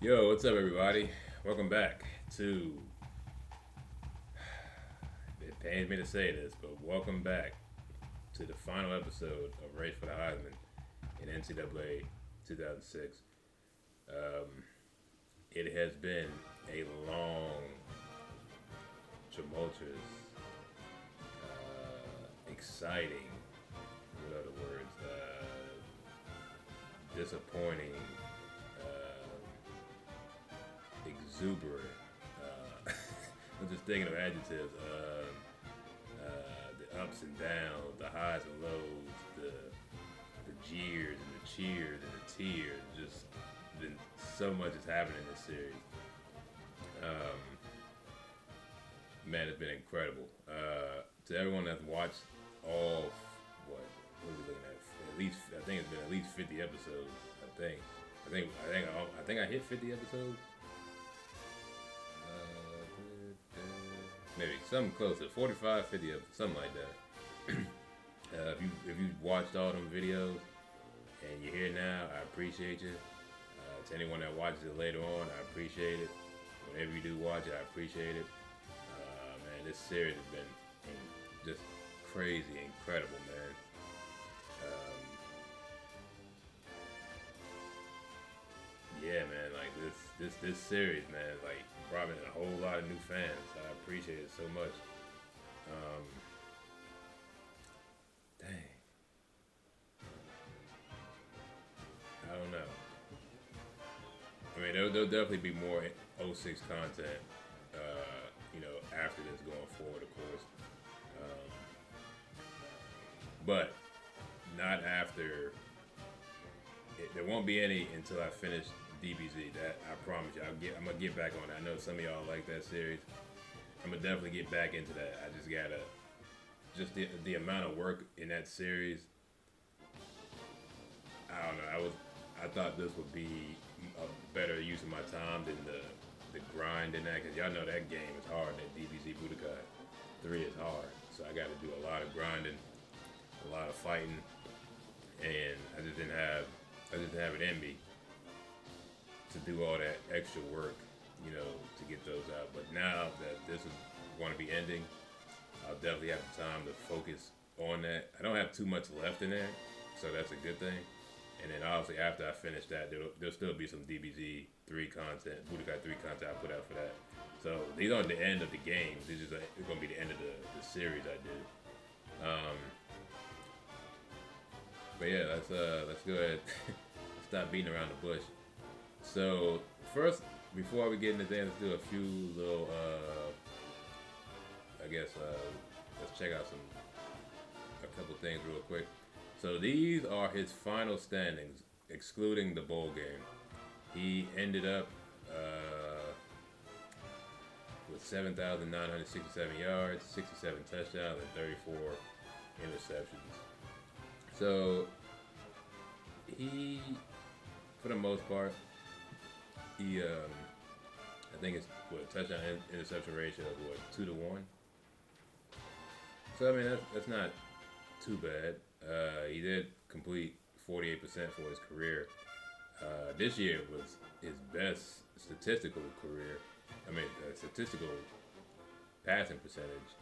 Yo, what's up, everybody? Welcome back to. It pains me to say this, but welcome back to the final episode of Race for the Heisman in NCAA 2006. Um, it has been a long, tumultuous, exciting, what are the words? Disappointing, exuberant. I'm just thinking of adjectives. The ups and downs, the highs and lows, the jeers and the cheers and the tears. Just been so much has happened in this series. Um, Man, it's been incredible. To everyone that's watched all, what are we looking at? At least I think it's been at least 50 episodes. I think I hit 50 episodes. Maybe something close to 45, 50, something like that. If you watched all them videos and you're here now, I appreciate you. To anyone that watches it later on, I appreciate it. Whenever you do watch it, I appreciate it. Man, this series has been just crazy, incredible, man. Um, yeah, man, like this series, man, like brought in a whole lot of new fans. I appreciate it so much. Um, Dang, I don't know. I mean, there'll definitely be more '06 content, after this going forward, of course. Um, but not after. There won't be any until I finish DBZ. That I promise you. I'm gonna get back on it. I know some of y'all like that series. I'm gonna definitely get back into that. I just gotta just the amount of work in that series. I don't know. I thought this would be a better use of my time than the grind in that, because y'all know that game is hard. That DBZ Budokai 3 is hard, so I got to do a lot of grinding, a lot of fighting, and I just didn't have it in me to do all that extra work, to get those out. But now that this is going to be ending, I'll definitely have the time to focus on that. I don't have too much left in there, so that's a good thing. And then obviously after I finish that, there'll still be some DBZ 3 content, Budokai 3 content I put out for that. So these aren't the end of the games. It's going to be the end of the series I did. Um, but yeah, let's go ahead. Stop beating around the bush. So first, before we get into that, let's do a few little, I guess, let's check out a couple things real quick. So these are his final standings, excluding the bowl game. He ended up with 7,967 yards, 67 touchdowns, and 34 interceptions. So he, for the most part, I think it's what touchdown interception ratio of what 2 to 1. So I mean that's not too bad. He did complete 48% for his career. This year was his best statistical career. I mean, statistical passing percentage,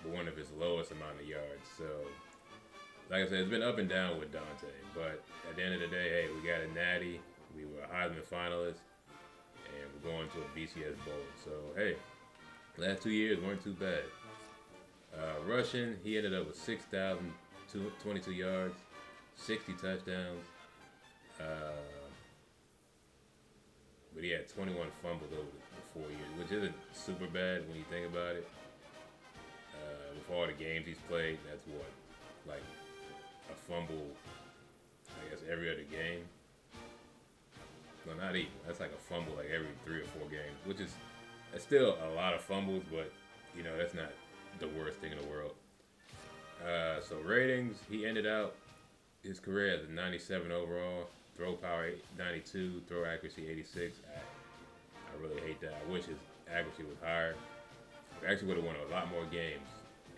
but one of his lowest amount of yards. So, like I said, it's been up and down with Dante. But at the end of the day, hey, we got a natty. We were a Heisman finalist, and we're going to a BCS bowl. So, hey, last 2 years weren't too bad. Rushing, he ended up with 6,022 yards, 60 touchdowns, uh, but he had 21 fumbles over the 4 years, which isn't super bad when you think about it. With all the games he's played, that's what, like a fumble, I guess, every other game. No, not even. That's like a fumble like every 3 or 4 games, which is that's still a lot of fumbles, but that's not the worst thing in the world. So ratings, he ended out his career as a 97 overall, throw power 92, throw accuracy 86. I really hate that. I wish his accuracy was higher. He actually would have won a lot more games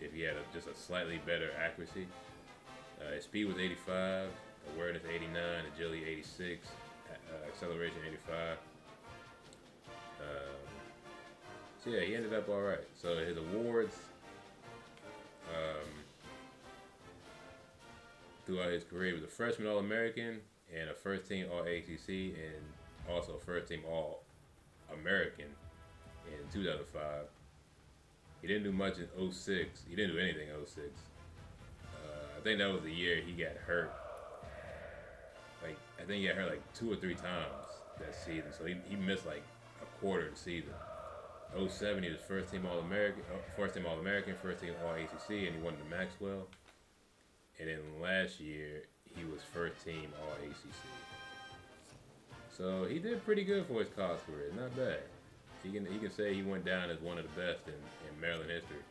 if he had just a slightly better accuracy. His speed was 85, awareness 89, agility 86. acceleration 85. So yeah, he ended up all right. So his awards um, throughout his career was a freshman All-American and a first team All-ACC and also first team All-American in 2005. He didn't do much in '06. He didn't do anything in '06. I think that was the year he got hurt. Like I think he got hurt like 2 or 3 times that season. So he missed like a quarter of the season. '07 he was first team All-American, first team All-ACC, and he won the Maxwell. And then last year he was first team All-ACC. So he did pretty good for his college career. Not bad. He can say he went down as one of the best in Maryland history.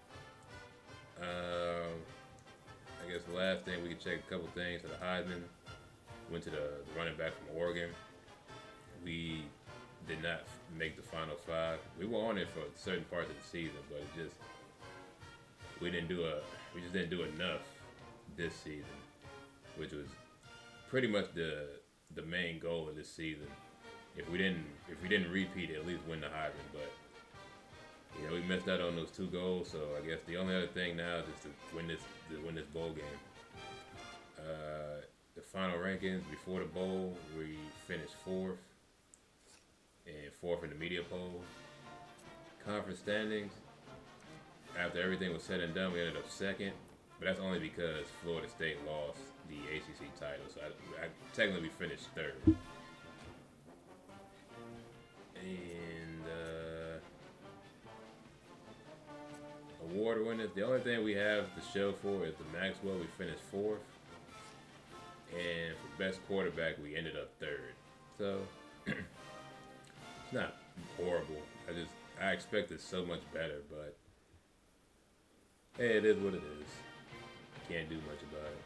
I guess the last thing we can check a couple things for the Heisman. Went to the running back from Oregon. We did not make the final 5. We were on it for certain parts of the season, but we just didn't do enough this season, which was pretty much the main goal of this season. If we didn't repeat, at least win the Heisman. But we missed out on those 2 goals. So I guess the only other thing now is just to win this bowl game. The final rankings before the bowl, we finished 4th and 4th in the media poll. Conference standings, after everything was said and done, we ended up 2nd, but that's only because Florida State lost the ACC title. So I technically finished 3rd. And award winners, the only thing we have to show for is the Maxwell. We finished 4th. And for best quarterback, we ended up 3rd. So it's not horrible. I expected so much better, but hey, it is what it is. Can't do much about it.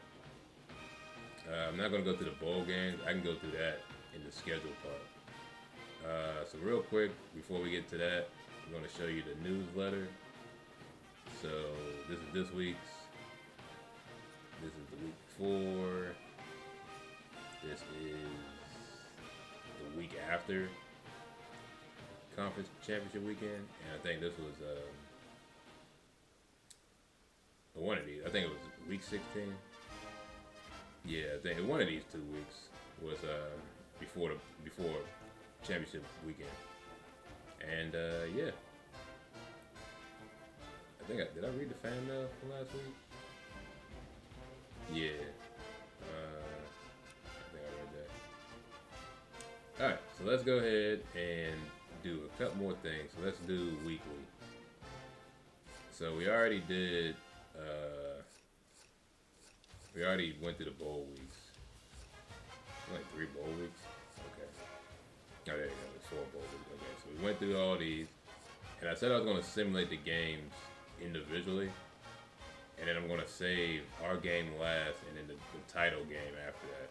I'm not gonna go through the bowl games. I can go through that in the schedule part. So real quick, before we get to that, I'm gonna show you the newsletter. So this is this week's. This is the week before. This is the week after conference championship weekend, and I think this was one of these. I think it was week 16. Yeah, I think one of these 2 weeks was before championship weekend, and yeah. Did I read the fan mail from last week? Yeah. Alright, so let's go ahead and do a couple more things. So let's do weekly. So we already did, we already went through the bowl weeks. Like 3 bowl weeks? Okay. Oh, there you go, there's 4 bowl weeks. Okay, so we went through all these. And I said I was going to simulate the games individually. And then I'm going to save our game last and then the title game after that.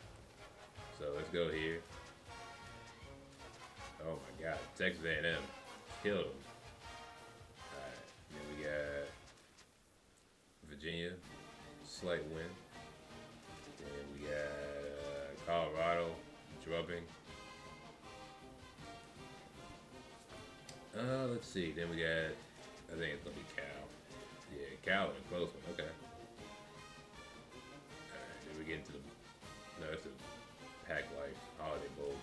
So let's go here. Oh my God, Texas A&M killed them. Alright, then we got Virginia, slight win. Then we got Colorado, drubbing. Let's see, then we got, I think it's going to be Cal. Yeah, Cal in a close one, okay. Alright, then we get into it's the Pac-Life Holiday Bowl.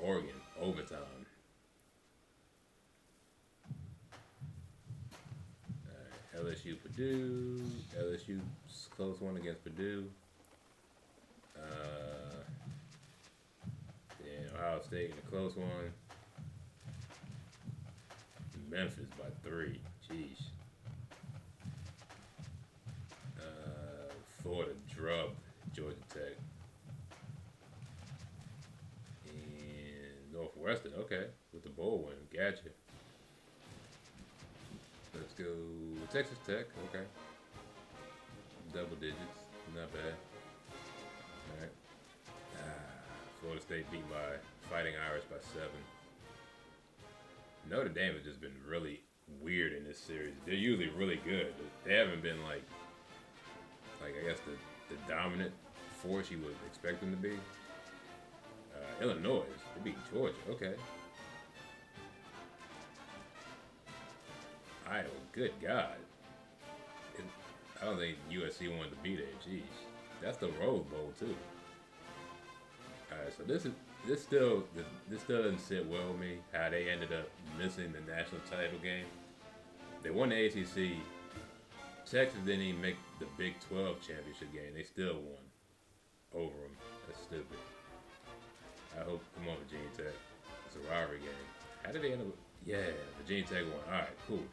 Oregon, overtime. Alright, LSU, Purdue. LSU, close one against Purdue. Then Ohio State in a close one. Memphis by 3. Jeez. Florida drubbed Georgia Tech. Northwestern, okay, with the bowl win, gotcha. Let's go Texas Tech, okay. Double digits, not bad. Alright. Florida State beat by Fighting Irish by 7. Notre Dame has just been really weird in this series. They're usually really good. They haven't been like I guess the dominant force you would expect them to be. Illinois. They beat Georgia. Okay. Iowa. Good God. I don't think USC wanted to beat it. Jeez. That's the Rose Bowl too. All right. So this still doesn't sit well with me. How they ended up missing the national title game. They won the ACC. Texas didn't even make the Big 12 championship game. They still won over them. That's stupid. I hope. Come on, Virginia Tech. It's a rivalry game. How did they end up? Yeah, Virginia Tech won. All right, cool.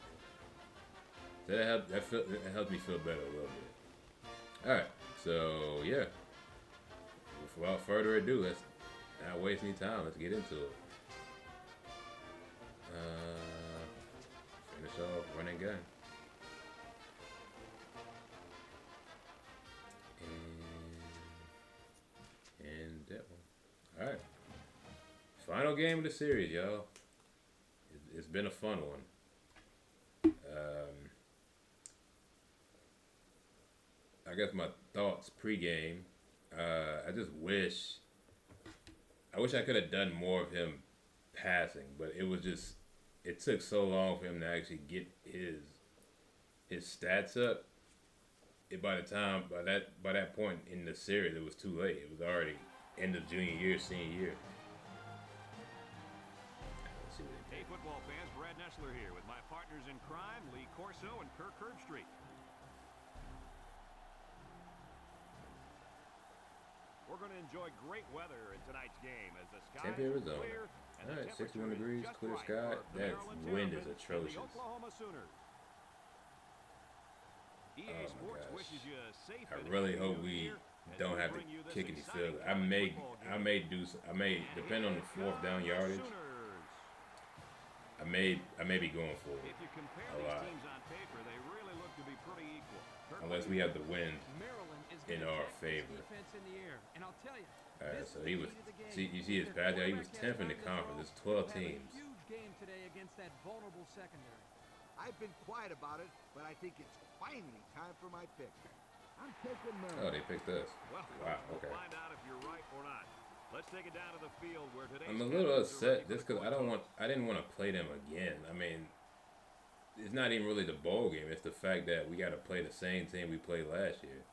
So that helped me feel better a little bit. All right, so yeah. Without further ado, let's not waste any time. Let's get into it. Finish off run and gun. And that one. All right. Final game of the series, y'all. It's been a fun one. I guess my thoughts pregame. I wish I could have done more of him passing, but it took so long for him to actually get his stats up. By that point in the series, it was too late. It was already end of junior year, senior year. Hey, football fans, Brad Nessler here with my partners in crime, Lee Corso and Kirk Herbstreit. We're going to enjoy great weather in tonight's game as the sky is clear. All right, 61 degrees, clear sky. That wind is atrocious. Oklahoma Sooners. EA Sports wishes you a safe. I really hope we don't have to kick any field. I may depend on the fourth down yardage. I may be going for it a lot. Unless we have the wind in our favor. Alright, so he was. See, you see his pass there. He was 10th in the conference. It's 12 teams. I've been quiet about it, but I think it's finally time for my pick. I'm taking Maryland. Oh, they picked us. Wow. Okay. We'll find out if you're right or not. Let's take it down to the field where today's I'm a little upset just because I didn't want to play them again. I mean, it's not even really the bowl game. It's the fact that we got to play the same team we played last year.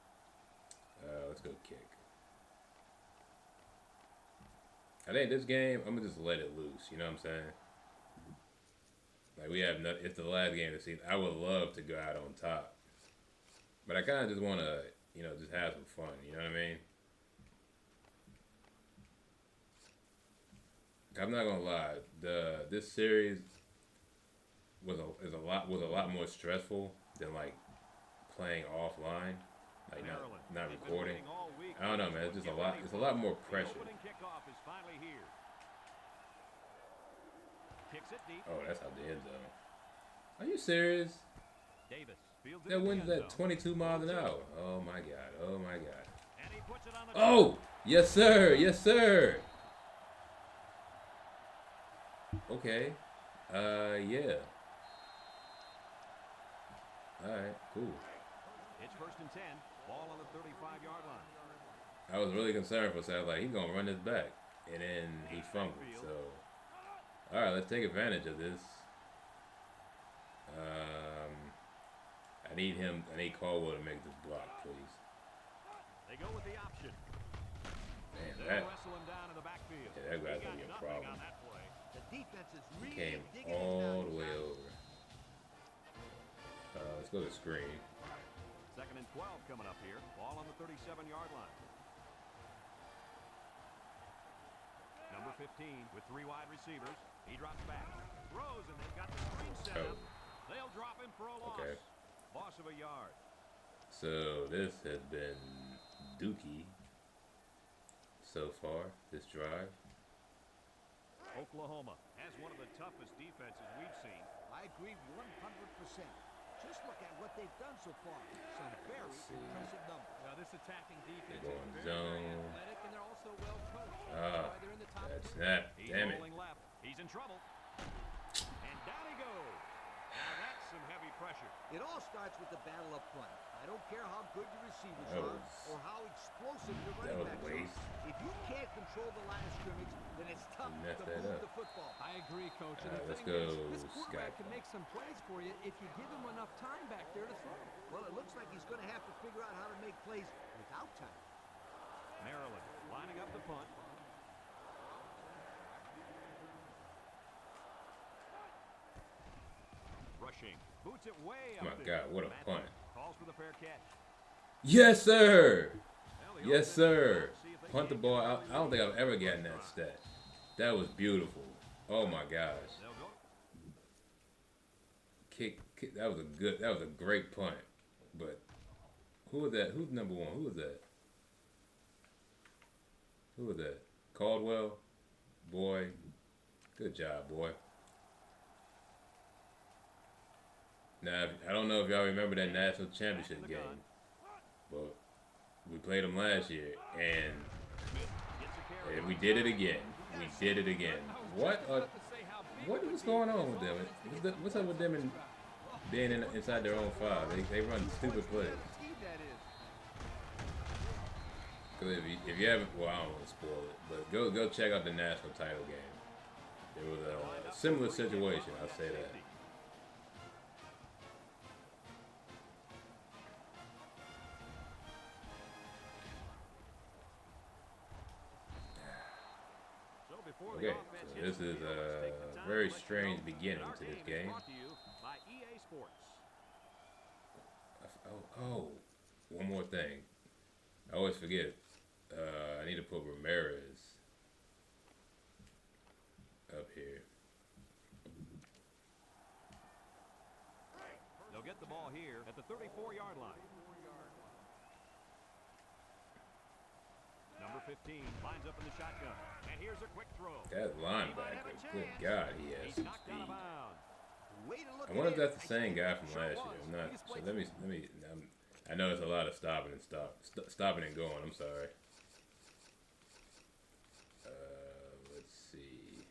Let's go kick. I think this game, I'm going to just let it loose. You know what I'm saying? Like, we have nothing. It's the last game of the season. I would love to go out on top. But I kind of just want to, just have some fun. You know what I mean? I'm not going to lie. This series was a lot more stressful than, like, playing offline. Like, not recording. I don't know, man. It's just a lot. It's a lot more pressure. Oh, that's out the end zone. Are you serious? That wind's at 22 miles an hour. Oh my God. Oh my God. Oh, yes sir. Yes sir. Okay. Yeah. All right. Cool. It's 1st and 10. Ball on the 35-yard line. I was really concerned for a second. Like, he's gonna run this back, and then he fumbled. So. All right, let's take advantage of this. I need Caldwell to make this block, please. They go with the option. Man, that guy's gonna be a problem. He came all the way over. Let's go to screen. 2nd and 12 coming up here. Ball on the 37-yard line. Number 15 with 3 wide receivers. He drops back. Throws, and they've got the screen set up. They'll drop him for a loss. Okay. Loss of a yard. So this has been dookie so far, this drive. Oklahoma has one of the toughest defenses we've seen. I agree 100%. Just look at what they've done so far. Some very impressive numbers. Now this attacking defense They're going is very zone. athletic, and they're also well coached. They're in the top That 10. snap. He's Damn it. rolling left. He's in trouble. And down he goes. Now that's some heavy pressure. It all starts with the battle up front. I don't care how good your receivers are or how explosive your running backs are. If you can't control the line of scrimmage, then it's tough to move the football. I agree, Coach. And the let's thing go, is, this quarterback can make some plays for you if you give him enough time back there to throw. Well, it looks like he's going to have to figure out how to make plays without time. Maryland lining up the punt. Rushing. Boots it way up. My God, what a punt. Calls for the fair catch. Yes, sir. Yes, sir. Punt the ball out. I don't think I've ever gotten that stat. That was beautiful. Oh my gosh. Kick. That was a great punt. But who was that? Who's number one? Who was that? Who was that? Caldwell? Boy. Good job, boy. Now, I don't know if y'all remember that national championship game, but we played them last year, and we did it again. We did it again. What is going on with them? What's up with them and being inside their own 5? They run stupid plays. Because if you haven't, well, I don't want to spoil it, but go check out the national title game. It was a similar situation, I'll say that. Okay, so this is a very strange beginning to this game. Oh, one more thing. I always forget. I need to put Ramirez up here. They'll get the ball here at the 34-yard line. Number 15 lines up in the shotgun. And here's a quick throw. That linebacker, good God, he has some speed. I wonder if that's the same guy from last year. I'm not. So let me. I know there's a lot of stopping and going. I'm sorry. Let's see.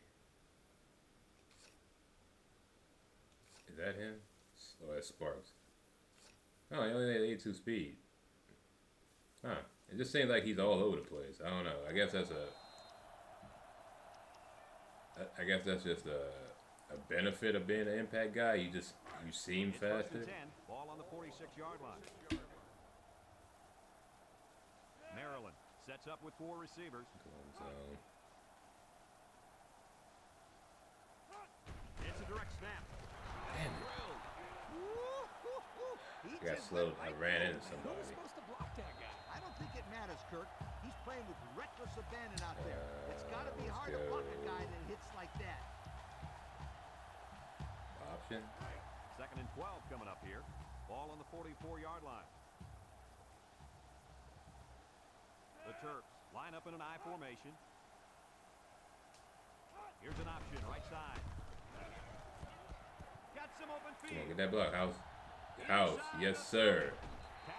Is that him? Oh, that's Sparks. Oh, he only had 82 speed. Huh. It just seems like he's all over the place. I don't know. I guess that's just a benefit of being an impact guy. You seem faster. Ball on the 46-yard line. Maryland sets up with 4 receivers. It's a direct snap. Damn it. I got slowed. I ran into somebody. Who's supposed to block that guy? I don't think it matters, Kirk. He's playing with reckless abandon out there. It's got to be hard to block a guy that hits like that. Option. 2nd and 12 coming up here. Ball on the 44-yard line. The Terps line up in an I formation. Here's an option, right side. Got some open field. Come on, get that block, House. House, yes sir.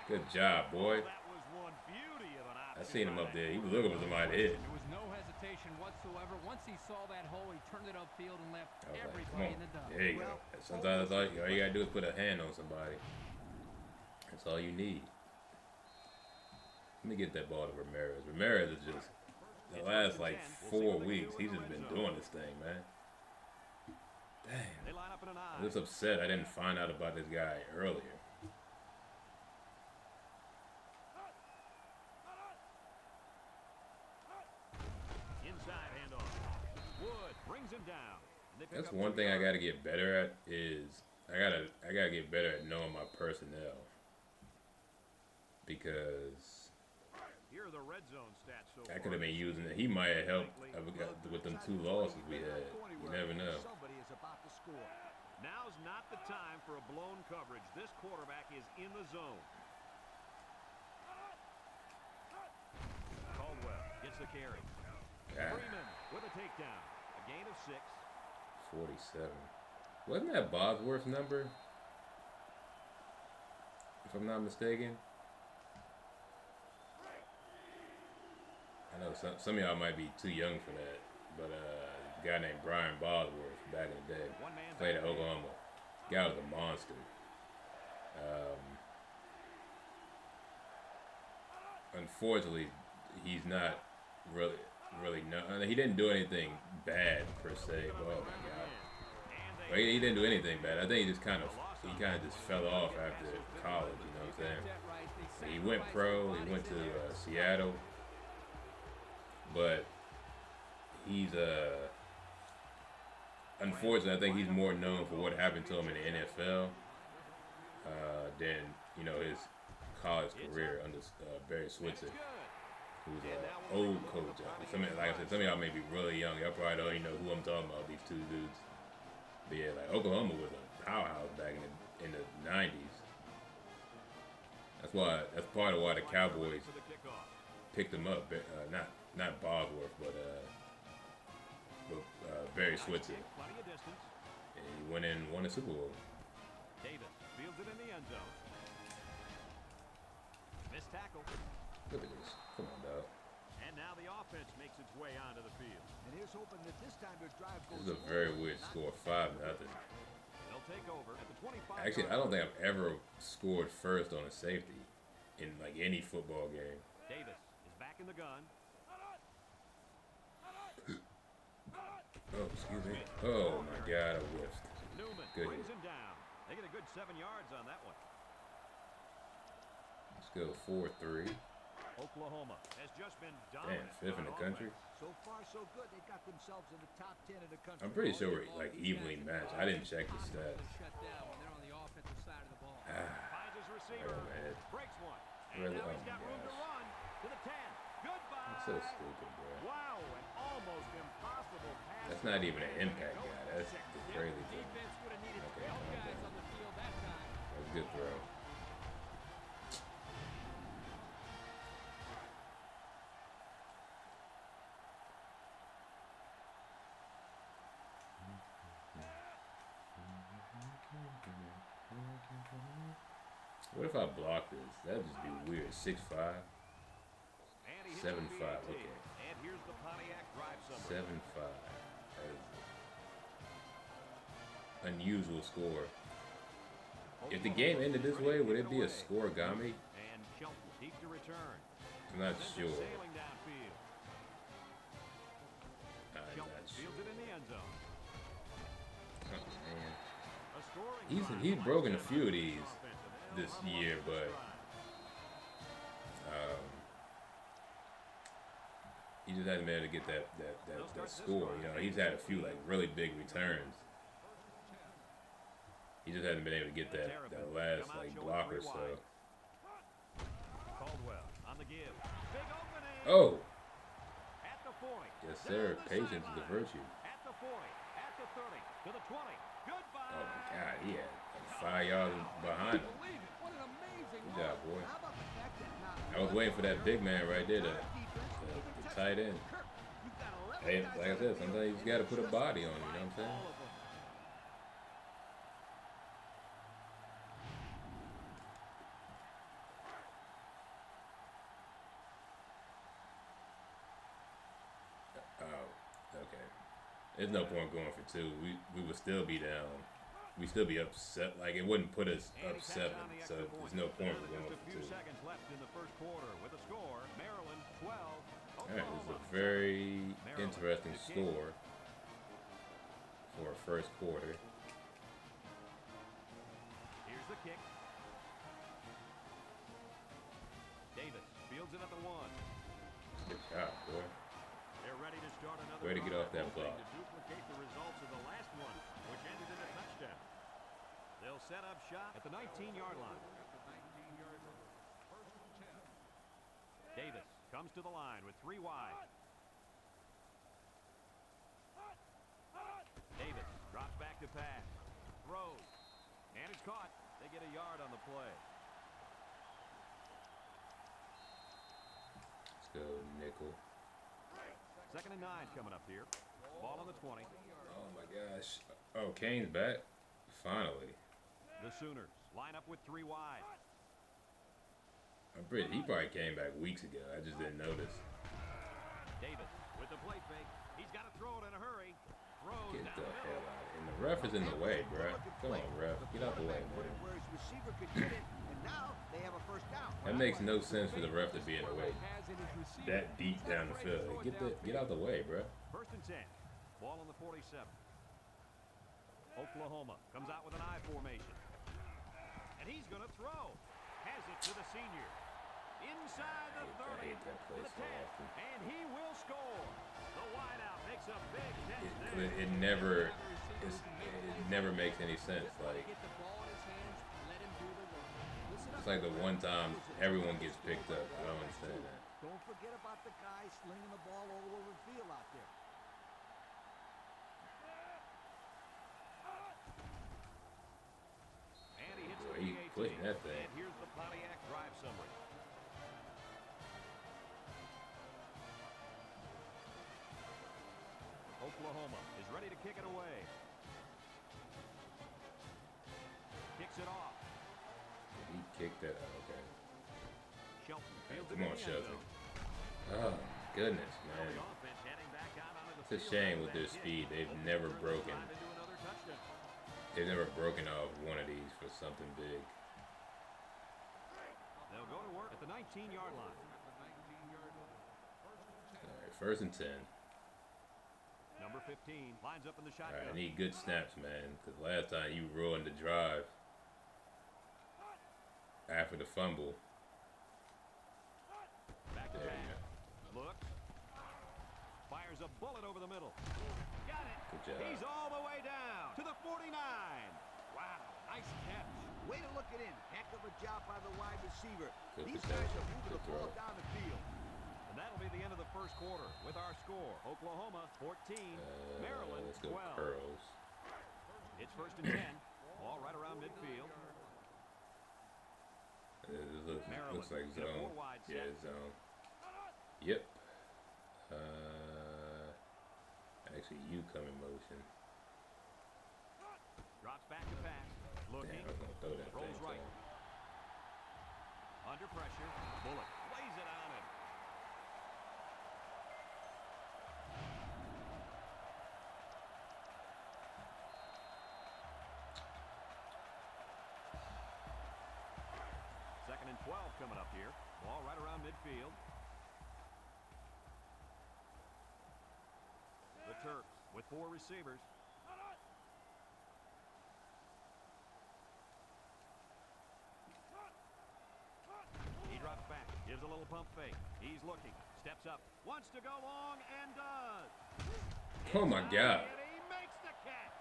Good job, boy. That was one beauty of an option. I seen him up there. He was looking for somebody to hit. There was no hesitation whatsoever. Once he saw that hole, he turned it upfield and left Come everybody on. in the dust. There you go. Sometimes all you gotta do is put a hand on somebody. That's all you need. Let me get that ball to Ramirez. Ramirez is just the last like 4 weeks. He's just been doing this thing, man. Dang. They line up in an I. I'm just upset I didn't find out about this guy earlier. Inside handoff. Wood brings him down. That's one thing I gotta get better at is I gotta get better at knowing my personnel. Because here are the red zone stats so I could have been using it. He might have helped with them 2 losses we had. You never know. Somebody is about to score. Now's not the time for a blown coverage. This quarterback is in the zone. Caldwell gets the carry. Freeman with a takedown. A gain of 6. 47. Wasn't that Bosworth's number? If I'm not mistaken. I know some of y'all might be too young for that, but a guy named Brian Bosworth back in the day played at Oklahoma. Guy was a monster. Unfortunately, he's not really he didn't do anything bad per se. Oh my god. Well, he didn't do anything bad. I think he kind of just fell off after college. You know what I'm saying? He went pro. He went to Seattle, but he's unfortunately, I think he's more known for what happened to him in the NFL than his college career under Barry Switzer, who's an old coach. Like I said, some of y'all may be really young. Y'all probably don't even know who I'm talking about. These two dudes. But yeah, like Oklahoma was a powerhouse back in the '90s. That's part of why the Cowboys picked him up. Not Bosworth, but Barry Switzer. And he won a Super Bowl. Davis fields it in the end zone. Missed tackle. Look at this. Come on, dog. And now the offense makes its way onto the field. And here's hoping that this time their drive goes. This is a very weird score, 5-0. They'll take over at the 25. Actually, I don't think I've ever scored first on a safety in like any football game. Davis is back in the gun. Oh, excuse me. Oh my God, I whiffed. Newman Good brings hit. him down. They get a good 7 yards on that one. Let's go 4-3. Oklahoma has just been Damn, dominant. 5th in the country. So far, so good. They got themselves in the top 10 in the country. I'm pretty sure we're like evenly matched. I didn't check the stats. Shut down when they're on the offensive side of the ball. Finds his receiver. Oh, man. Breaks one. And Really? now Oh, he's got my room to gosh. run to the 10. Goodbye. That's so stupid, bro. Wow, an almost impossible pass. That's not even an impact guy. That's the crazy thing. Defense would have needed Okay, 12 calm guys down. on the field that time. That was a good throw. What if I block this? That'd just be weird. 6'5", And he hits 7'5". the PAT. Okay, And here's the Pontiac drive summary. 7'5". Unusual score. If the game ended this way, would it be a scoregami? And Shelton deep to return. I'm not sure. Sailing downfield. I'm Shelton not fields it sure. in the end zone. Oh, man. A scoring He's drive. broken a few of these this year, but he just hasn't been able to get that score. He's had a few like really big returns. He just hasn't been able to get that last like block or so. Caldwell on the give. Big opening. Oh, At the 40. yes Down sir. the Patience is a sideline. virtue. At the 40. At the 30. To the 20. Goodbye. Oh my God, he had like 5 yards behind him. Believe it. What an amazing Good job, boy. How about the fact that I not was waiting for that big man right there, the tight end. Kirk, you've got 11 Hey, guys like I on said, the sometimes you just got to put a body on it. You know what I'm saying? All of them. Oh, okay. There's no point going for 2. We would still be down. We'd still be upset. Like, it wouldn't put us And up he touched 7. on the So extra there's point. no point for Just going a for few 2. seconds left in the first quarter with a score. Maryland 12. All right, this is Oklahoma a very Maryland, interesting 15. score for a first quarter. Here's the kick. Davis fields it at the 1. Good job, boy. They're ready to start another Way to get drive, off that hoping block. to duplicate the results of the last one, which ended in a touchdown. They'll set up shop at the 19-yard line. Davis comes to the line with 3 wide. Davis drops back to pass. Throws. And it's caught. They get a yard on the play. Let's go, nickel. 2nd and 9 coming up here. Ball on the 20. Oh my gosh. Oh, Kane's back. Finally. The Sooners line up with 3 wide. He probably came back weeks ago. I just didn't notice. Davis with the play fake. He's got to throw it in a hurry. Throws Get the down the hell middle. out. In the ref is in the way, bro. Come on, ref. Get out the way, man. That makes no sense for the ref to be in the way. That deep down the field. Get out the way, bro. First and 10. Ball on the 47. Oklahoma comes out with an I formation. And he's going to throw. Has it to the senior. Inside the 30. To the 10. And he will score. The wideout makes a big catch. It never makes any sense. Like, it's like the one time everyone gets picked up. I don't understand that. Don't forget about the guy slinging the ball all over the field out there. And he hits Boy, the he pushing that thing. And here's the Pontiac drive summary. Oklahoma is ready to kick it away. Kicks it off. He kicked that. Okay. Shelton fields it Come in on, the end Shelton. zone. Oh, goodness, The man. offense heading back out onto the It's a field shame after with that their hit. speed. They've never broken. Drive into another touchdown. They've never broken off one of these for something big. They'll go to work at the 19-yard line. All right, first and 10. Number 15 lines up in the All shotgun. right, I need good snaps, man. Because last time you ruined the drive after the fumble. Back to There pass. you Looks. Fires a bullet over the middle. Got it. Good job. He's all the way down to the 49. Wow, nice catch. Way to look it in. Heck of a job by the wide receiver. Good These guys protection. are moving Good the ball throw. down the field. And that'll be the end of the first quarter with our score. Oklahoma 14, Maryland Let's go 12. curls. It's first and 10. Ball right around midfield. It looks Maryland like in a zone. four-wide Yeah, set. zone. Yep. Actually, you come in motion. Drops back to pass. Looking. Damn, I was gonna throw that Rolls thing. right. Under pressure. Bullet lays it on him. Second and 12 coming up here. Ball right around midfield. The Terps with 4 receivers. He drops back, gives a little pump fake. He's looking, steps up, wants to go long, and does. Oh my God. And he makes the catch.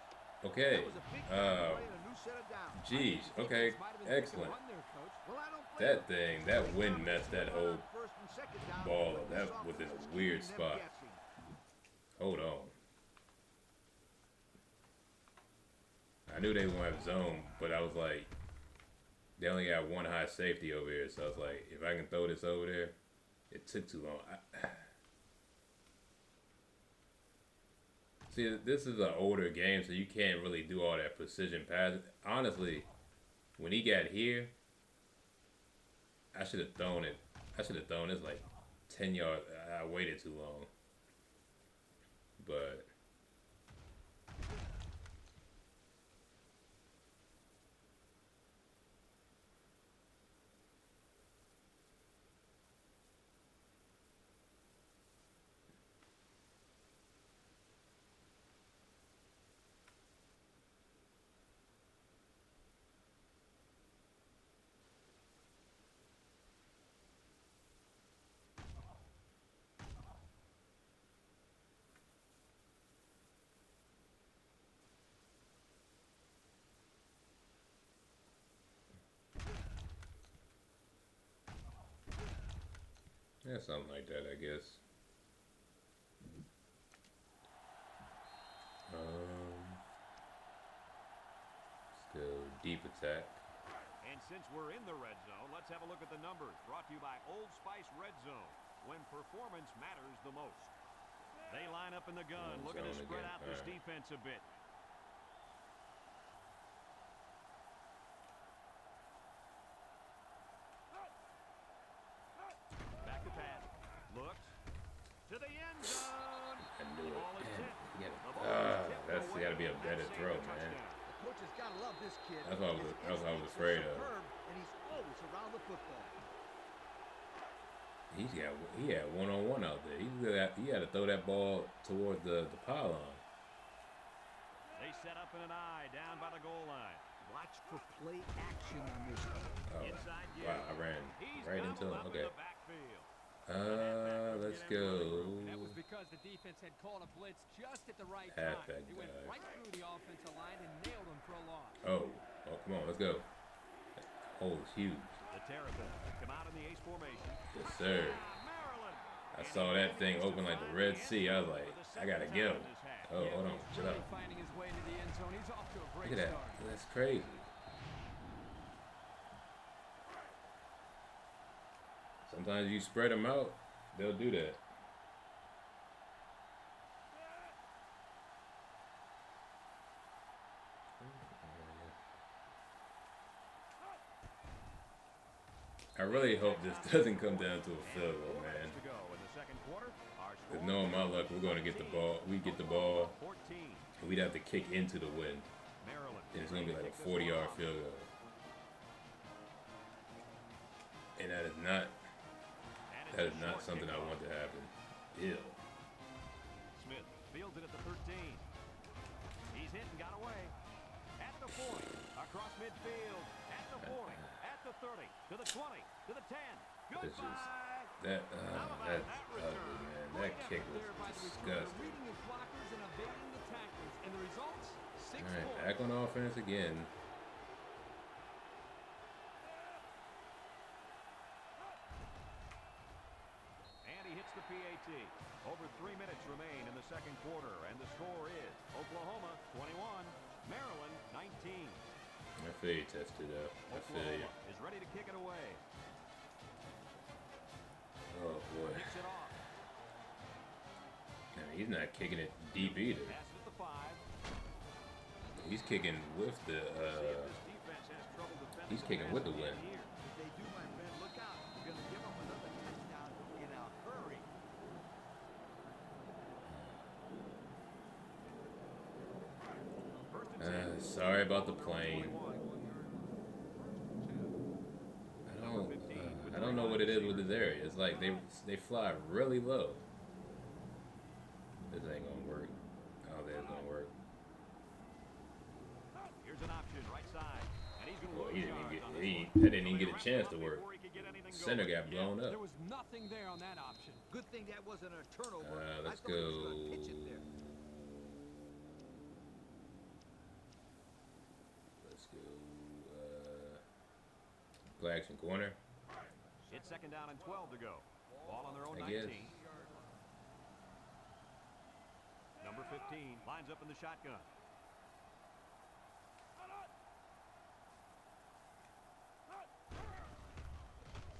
Okay. That was a big play and a new set of downs. Geez. Okay. Excellent. Well, I don't blame That him. thing, that wind messed that whole First and second down, ball but up. That this was in a offense weird keeping them spot. guessing. Hold on. I knew they won't have zone, but I was like, they only got one high safety over here, so I was like, if I can throw this over there, it took too long. See, this is an older game, so you can't really do all that precision passing. Honestly, when he got here, I should have thrown it. I should have thrown this like 10 yards. I waited too long. But yeah, something like that, I guess. Still deep attack. And since we're in the red zone, let's have a look at the numbers. Brought to you by Old Spice Red Zone, when performance matters the most. They line up in the gun, looking to spread out this defense a bit. Back to pass. Looks to the end zone. I knew The ball is it. tipped. Damn, The ball is tipped that's away got to be a better throw, man. The coach has got to love this kid. That's what I was afraid of. And he's always around the football. He had one-on-one out there. He had to throw that ball toward the pylon. They set up in an eye down by the goal line. Watch for play action on this one. Oh, Inside wow, I ran right into him. Okay. Let's go. That was because the defense had called a blitz just at the right Halfback time. He went dive. right through the offensive line and nailed him for a loss. Oh, come on, let's go. Oh, it's huge. The Terrapins come out in the ace formation. Yes, sir. Maryland. I saw that thing open like the Red Sea. I was like, I gotta go. Oh, hold on, chill out. Finding his way into the end zone. He's off to a great Look at that. start. That's crazy. Sometimes you spread them out, they'll do that. I really hope this doesn't come down to a field goal, man. Because knowing my luck, we're going to get the ball. We get the ball, and we'd have to kick into the wind. And it's going to be like a 40-yard field goal. And that is not something I want to happen. Ew. Smith fields it at the 13. He's hit and got away. At the 40, across midfield, at the 40, at the 30, to the 20, to the 10. It's Goodbye. just that's ugly, man. That kick was disgusting. Reading his blockers and evading the tacklers. And the results? 6 All right, points. back on offense again. And he hits the PAT. Over 3 minutes remain in the second quarter, and the score is Oklahoma 21, Maryland 19. I feel you tested up. I feel you. Oklahoma is ready to kick it away. Oh boy. Kicks it off. I mean, he's not kicking it deep either. Passes at the 5. He's kicking with the This defense has trouble defending he's kicking with the wind. If they do, my friend, look out. You're going to give them another touchdown in a hurry. First and 10. Sorry about the plane. I don't know what it is with this area. It's like they fly really low. This ain't gonna work. I don't think it's gonna work. Here's an option, right side. And he's going to Well, lose he didn't yards even on get this one. that didn't even get a chance to work. Before he could get anything Center going. got blown There up. was nothing there on that option. Good thing that wasn't a turnover. Let's I thought he was gonna go. pitch it there. Let's go. Play action corner. It's second down and 12 to go. Ball on their own I 19. guess. Number 15 lines up in the shotgun.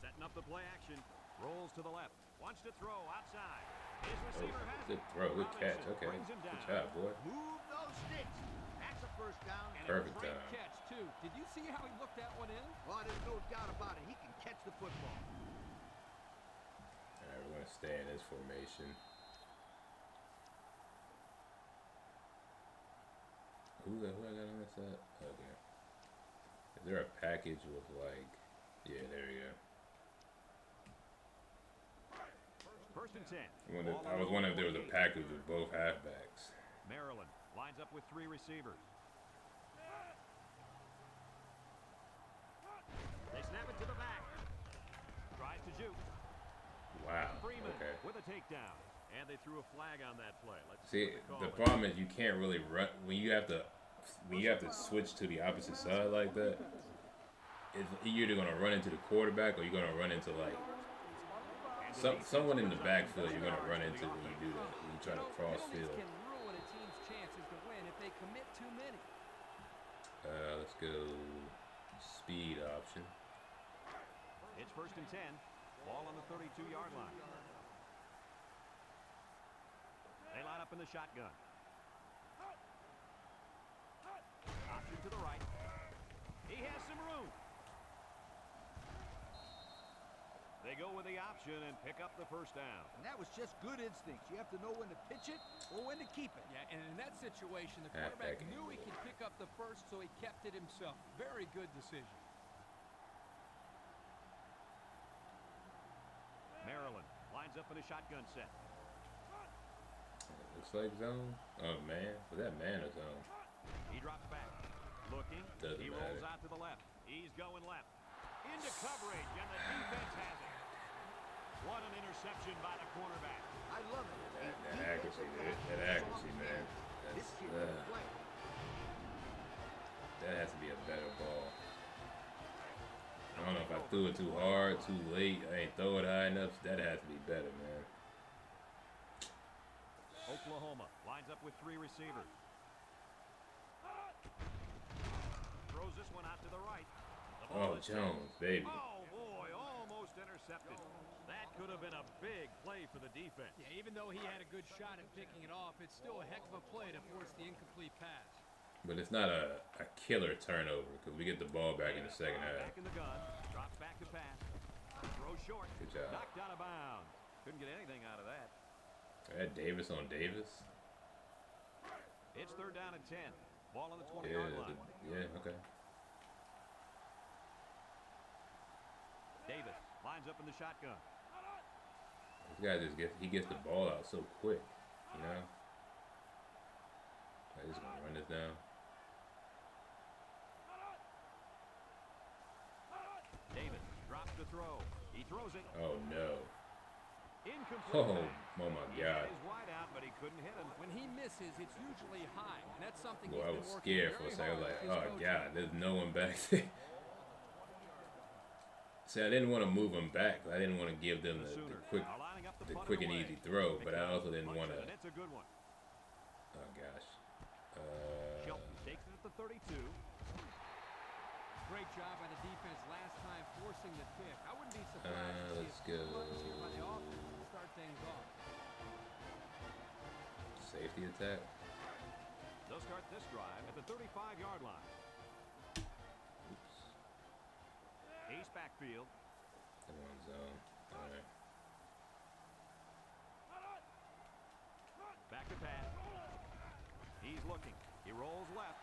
Setting up the play action. Rolls to the left. Wants to throw outside. His receiver has Good it. throw, good catch. Robinson Okay, brings him good down. job, boy. Move those sticks. That's a first down. And Perfect a great time. catch, too. Did you see how he looked that one in? Oh, there's no doubt about it. He can catch the football. All right, we're gonna stay in this formation. Who I got on this side? Okay. Is there a package with like? Yeah, there we go. First and 10. I was wondering if there was a package with both halfbacks. Maryland lines up with 3 receivers. They snap it to the back. Tries to shoot. Wow. Freeman Okay. with a takedown. And they threw a flag on that play. Let's See, what they call the it. problem is you can't really run when you have to switch to the opposite side like that. You're either gonna run into the quarterback or you're gonna run into like someone in the backfield. You're gonna run into when you do that. When you try to cross field. Can ruin a team's chances to win if they commit too many. Let's go speed option. It's first and 10. Ball on the 32-yard line. They line up in the shotgun. Option to the right. He has some room. They go with the option and pick up the first down. And that was just good instincts. You have to know when to pitch it or when to keep it. Yeah, and in that situation, the quarterback knew he could pick up the first, so he kept it himself. Very good decision. Maryland lines up in a shotgun set. Looks like zone. Oh, man. Was that man or zone? He drops back. Looking. Doesn't he rolls matter. out to the left. He's going left. Into coverage, and the defense has it. What an interception by the cornerback. I love it. That accuracy, man. That accuracy, man. This That's, kid can play. that has to be a better ball. I don't know if I threw it too hard, too late. I ain't throw it high enough. That has to be better, man. Oklahoma lines up with 3 receivers. Throws this one out to the right. The ball Oh, is Jones, set. baby. Oh, boy, almost intercepted. That could have been a big play for the defense. Yeah, even though he had a good shot at picking it off, it's still a heck of a play to force the incomplete pass. But it's not a killer turnover because we get the ball back in the second half. Back in the gun. Drops back to pass. Throw short. Good job. Knocked out of bounds. Couldn't get anything out of that. That Davis on Davis? It's 3rd down and 10. Ball on the 20-yard Yeah, line. yeah, okay. Davis lines up in the shotgun. This guy he gets the ball out so quick, you know? I just gonna run this down. Davis drops the throw. He throws it. Oh no. Incomplete. Oh my He God. had his wide out, but he couldn't hit him. When he misses, it's usually high, and that's something Boy, he's I been was working scared for a very second. I was hard like, with his oh coaches. God, there's no one back there. See, I didn't want to move them back. I didn't want to give them the quick, Are lining up the punt quick and away. easy throw, but I also didn't want to. And it's a good one. Oh gosh. Shelton takes it at the 32. Great job by the defense last time forcing the pick. I wouldn't be surprised to Let's see go. a few runs here by the offense to start things off. Safety attack. They'll start this drive at the 35-yard line. Oops. Ace backfield. Come on, zone. All right. Back to pass. He's looking. He rolls left.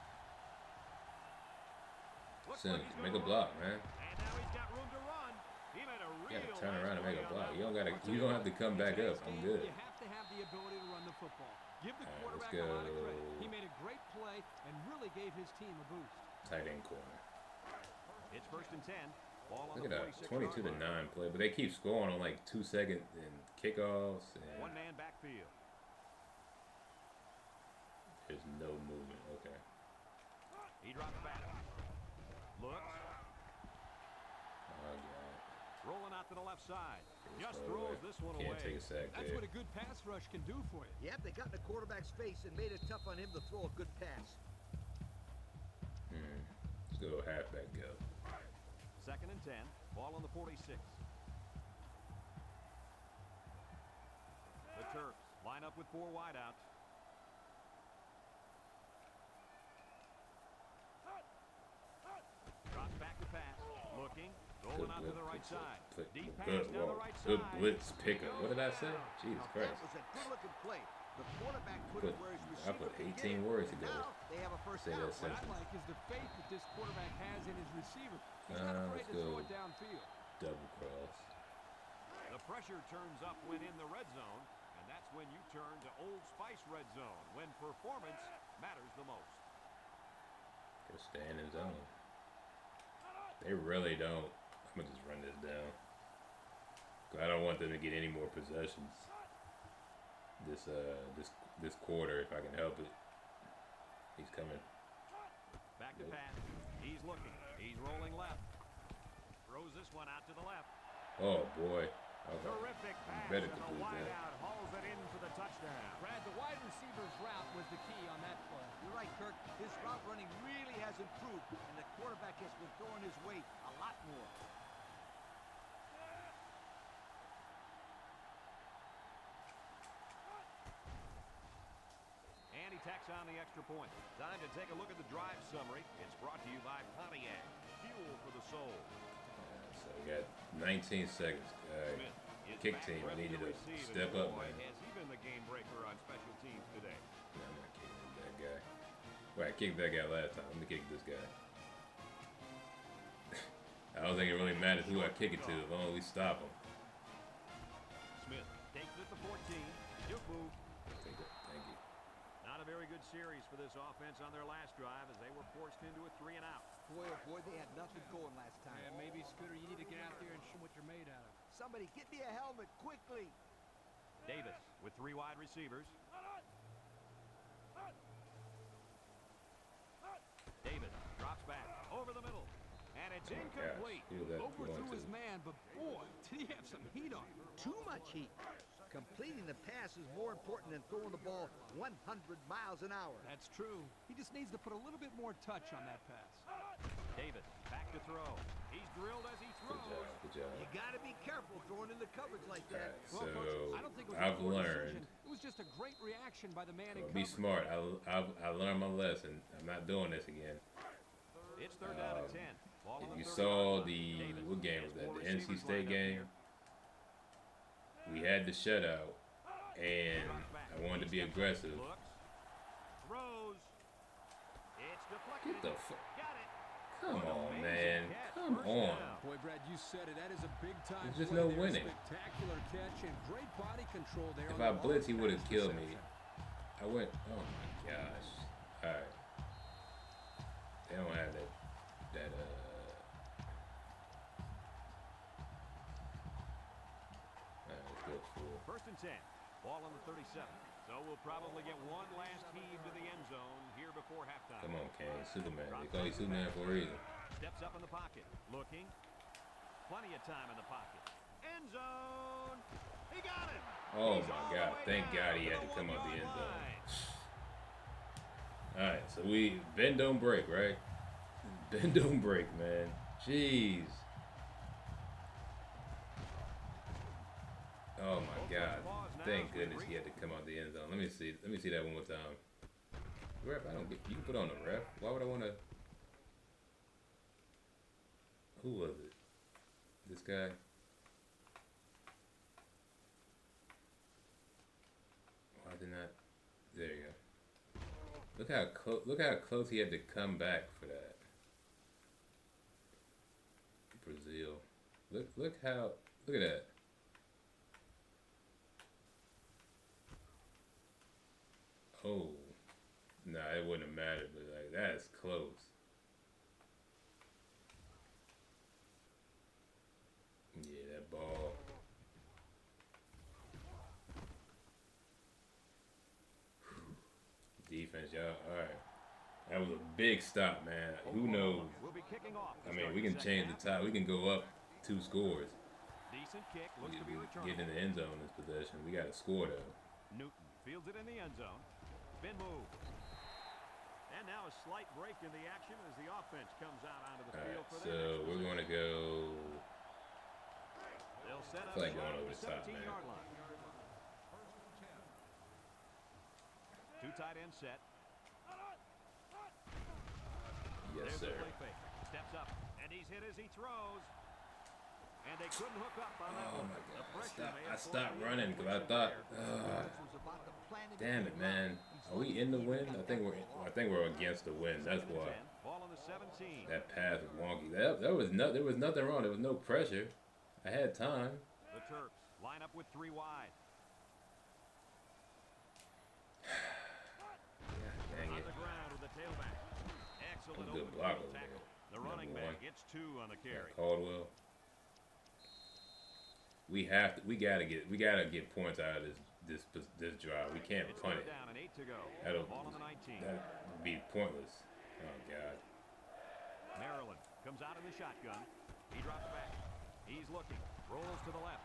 Looks Sim, like he's make gonna a block, run. man. And now he's got room to run. He made a You real gotta turn nice around and make a play on block. that You don't one. gotta. You don't have to come back up. I'm good. You have to have the ability to run the football. Give the All right, quarterback let's a lot of go. credit. He made a great play and really gave his team a boost. Tight end corner. It's 1st and 10. Ball on Look the at that 46-yard 22 to line. 9 play, but they keep scoring on like 2 second and kickoffs, and One-man backfield. there's no movement. Okay. He drops back. Looks. Oh god. Rolling out to the left side. Just Throw it throws away. this one Can't away. take a sack That's there. what a good pass rush can do for you. Yep, they got in the quarterback's face and made it tough on him to throw a good pass. Let's go halfback go. 2nd and 10. Ball on the 46. The Terps line up with 4 wideouts. Drops back to pass. Looking. Rolling out to the right side. Deep pass down the right Good side. blitz picker. What did I say? Jesus Now, Christ. that was a good-looking play. The quarterback put it where his I receiver put could 18 get it, words and together. now they have a first Say down. that What sentence. I like is the faith that this quarterback has in his receiver. He's not afraid let's to throw go. it downfield. Double cross. The pressure turns up when in the red zone, and that's when you turn to Old Spice red zone, when performance matters the most. They're staying in zone. They really don't. I'm gonna just run this down. 'Cause I don't want them to get any more possessions. This quarter, if I can help it. He's coming. Back to pass. He's looking. He's rolling left. Throws this one out to the left. Oh boy. Okay. Terrific pass, better and the complete that. wideout hauls it in for the touchdown. Brad, the wide receiver's route was the key on that play. You're right, Kirk. His route running really has improved, and the quarterback has been throwing his weight a lot more. And he tacks on the extra point. Time to take a look at the drive summary. It's brought to you by Pontiac. Fuel for the soul. So we got 19 seconds. Smith is kick back team, I ready needed to receive, and step up, boy, man. has he been the game breaker on special teams today. Nah, I'm not kicking that guy. Well, I kicked that guy last time. I'm gonna kick this guy. I don't think it really matters who I kick it to as long as we stop him. Smith takes it to 14. Juke move. Thank you. Not a very good series for this offense on their last drive as they were forced into a 3 and out. Boy, oh boy, they had nothing going last time. Yeah, maybe, Scooter, you need to get out there and show what you're made out of. Somebody get me a helmet quickly. Davis with 3 wide receivers. Davis drops back over the middle. And it's incomplete. Overthrew his man, but boy, did he have some heat on him. Too much heat. Completing the pass is more important than throwing the ball 100 miles an hour. That's true. He just needs to put a little bit more touch on that pass. Davis back to throw. He's drilled as he throws. Good job. You got to be careful throwing in the coverage like that. So I don't think it was I've a poor learned. decision. It was just a great reaction by the man in Be coverage. smart. I learned my lesson. I'm not doing this again. It's 3rd down and 10. Ball on If you the 30 saw yard line. the Davis what game has was that? 4 The NC receivers State lined up game. here. We had the shutout, and I wanted to be aggressive. Looks, throws. It's deflected. Get the fuck. Got it. Come What an on, amazing man. catch. Come First on. down. Boy, Brad, you said it. That is a big-time There's just play no there. winning. Spectacular catch and great body control there. If on I the blitz, he ball. would have Nice killed me. reception. I went. Oh my gosh. All right. They don't have that. Let's go full. 1st and 10. Ball on the 37. So we'll probably get one last heave to the end zone here before halftime. Come on, Kane. Superman. They call you Superman for a reason. Steps up in the pocket. Looking. Plenty of time in the pocket. End zone. He got it. Oh He's my all the God. way Thank down God he to had to come up the 1 end yard zone. line. Alright, so we bend don't break, right? Bend don't break, man. Jeez. Oh my God. Thank goodness he had to come out the end zone. Let me see that one more time. Ref, I don't get you can put on the ref. Why would I wanna who was it? This guy? Why did not there you go. Look how close he had to come back for that. Brazil. Look at that. Oh. Nah, it wouldn't have mattered, but like that's close. Yeah, that ball. Defense, y'all. Alright. That was a big stop, man. Who knows? We'll be kicking off. I mean, we can change the tie. We can go up 2 scores. Decent kick. Looks to be We returned. get in the end zone in this possession. We got to score though. Newton fields it in the end zone. Spin move. And now a slight break in the action as the offense comes out onto the field Alright, for so their next we're possession. gonna go. They'll set up feel like shop going at over the the top, 17-yard line. 2 tight end set. Yes, There's sir. the play fake. Steps up, and he's hit as he throws. And they couldn't hook up on that Oh one. my The God! pressure may I have stopped forced running because I thought. Damn it, man! Are we in the win? I think we're against the win. That's why. Ball on the 17. That pass was wonky. There was nothing wrong. There was no pressure. I had time. The Terps line up with 3 wide. Dang On it! the ground with the tailback. Excellent Good open block field over tackle. there. The running Number back gets 2 on the carry. Caldwell. We gotta get points out of this drive. We can't It's punt 3rd it. down and 8 to go. That'll Ball on the 19. that'd be pointless. Oh God. Maryland comes out in the shotgun. He drops back. He's looking. Rolls to the left.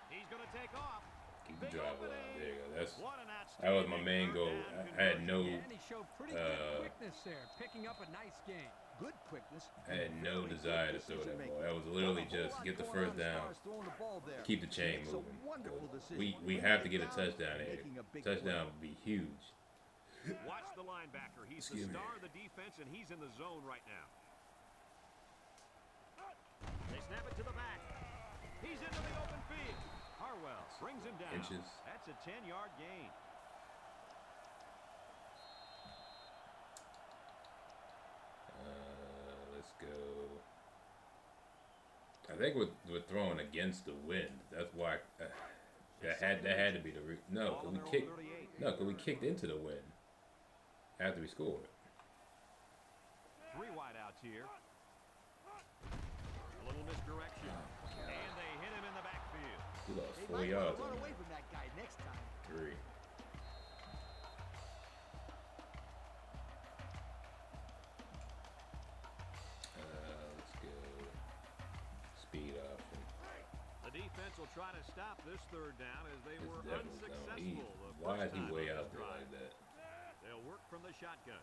He's going to take off. Keep the Big drive alive. opening. There you go. What an That was my outstanding main third goal. down I had no And he showed pretty good quickness there, picking up a nice game. Good quickness. I had no desire to throw that ball. That was literally just get the first down, keep the chain moving. We have to get a touchdown here. Touchdown would be huge. Watch the linebacker. He's Excuse the me. star of the defense, and he's in the zone right now. They snap it to the back. He's into the open field. Harwell brings him down. Inches. That's a 10-yard gain. Let's go. I think we're throwing against the wind. That's why that had to be the no. Cause we kicked into the wind after we scored. 3 wideouts here. A little misdirection, and they hit him in the backfield. He lost They 4 might yards. run away from that guy next time. 3. Let's go. Speed option. The defense will try to stop this 3rd down as they It's were definitely unsuccessful. why is he way out there like that? They'll work from the shotgun.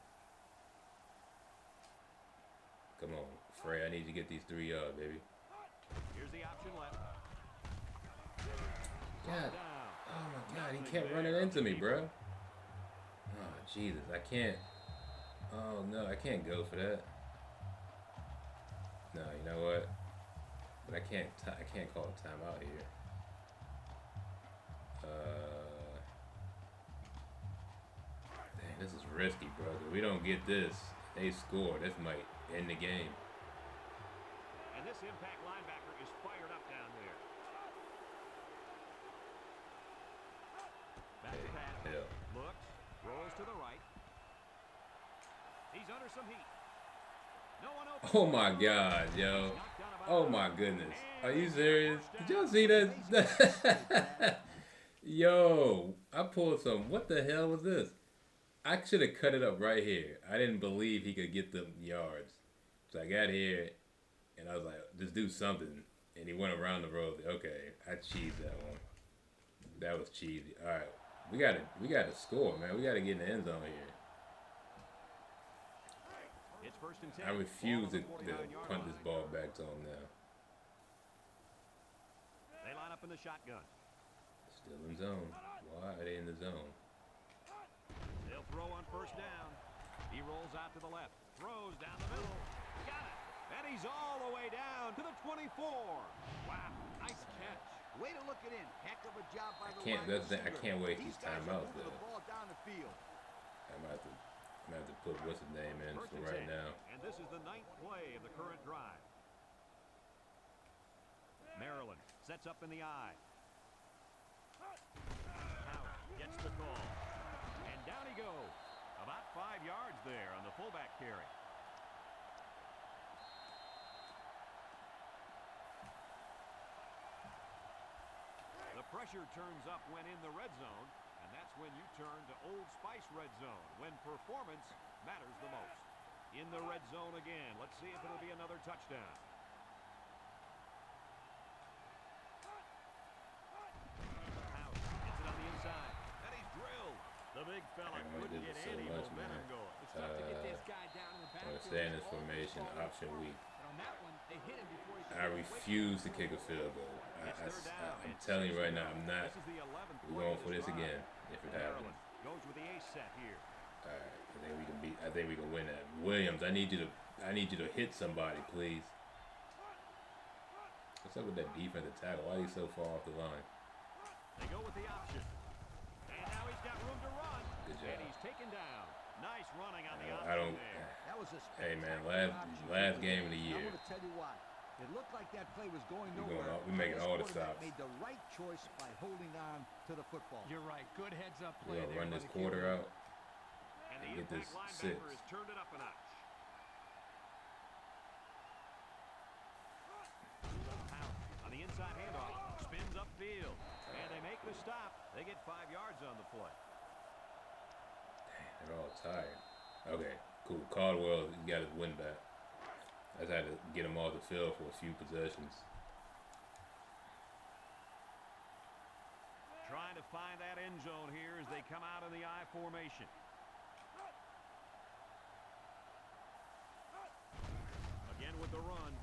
Come on, Frey. I need you to get these 3 yards, baby. Here's the option left. God. Down. Oh my God, he kept running into me, bro. Oh Jesus, I can't. Oh no, I can't go for that. No, you know what? But I can't call a timeout here. Dang, this is risky, bro. If we don't get this, they score. This might end the game. And this impact linebacker is fired up down there. Back to pass. Hell. Looks, rolls to the right. He's under some heat. No one open. Oh my God, yo. Oh my goodness. Are you serious? Did y'all see that? Yo, I pulled some. What the hell was this? I should have cut it up right here. I didn't believe he could get the yards. So I got here, and I was like, just do something. And he went around the road. Okay, I cheesed that one. That was cheesy. All right, we gotta score, man. We gotta get in the end zone here. It's 1st and 10. I refuse to 49-yard punt line. this ball back to him now. They line up in the shotgun. Still in zone. Why are they in the zone? They'll throw on 1st down. He rolls out to the left. Throws down the middle. Got it. And he's all the way down to the 24. Wow, nice catch. Way to look it in. Heck of a job by the I can't waste these guys are timeouts moving though. the ball down the field. I'm gonna have to put what's his name in 1st for and right 10. now. And this is the 9th play of the current drive. Maryland sets up in the eye. Howard gets the call. And down he goes. About 5 yards there on the fullback carry. The pressure turns up when in the red zone, and that's when you turn to Old Spice Red Zone, when performance matters the most. In the red zone again. Let's see if it'll be another touchdown. House gets it on the inside, and he's drilled. The big fella Man, we couldn't did get this so any much, momentum man. going. It's tough to get this guy down in the I'm gonna backfield. stay in this All formation, falling option apart. weak. And on that one, they hit him before he could I get away. refuse to kick a field goal. I'm telling you right now, I'm not. This is the 11th We're play going of for this drive. again if it happens. Maryland goes with the ace set here. All right, I think we can win that. Williams, I need you to hit somebody, please. What's up with that defensive tackle? Why is he so far off the line? They go with the option. And now he's got room to run. Good job. And he's taken down. Nice running on the I option don't. there. That was a Hey man, spectacular option. last game of the I'm year. going to tell you what. It looked like that play was going We're nowhere. we're making all the This quarterback stops. made the right choice by holding on to the football. You're right. Good heads-up We're play gonna there. run by this the quarter QB. out. And and the get this impact 6. linebacker has turned it up a notch. House on the inside handoff. Spins upfield. And they make the stop. They get 5 yards on the play. They're all tired. Okay, cool. Caldwell, he got his win back. I just had to get him off the field for a few possessions. Trying to find that end zone here as they come out in the I formation. Again with the run.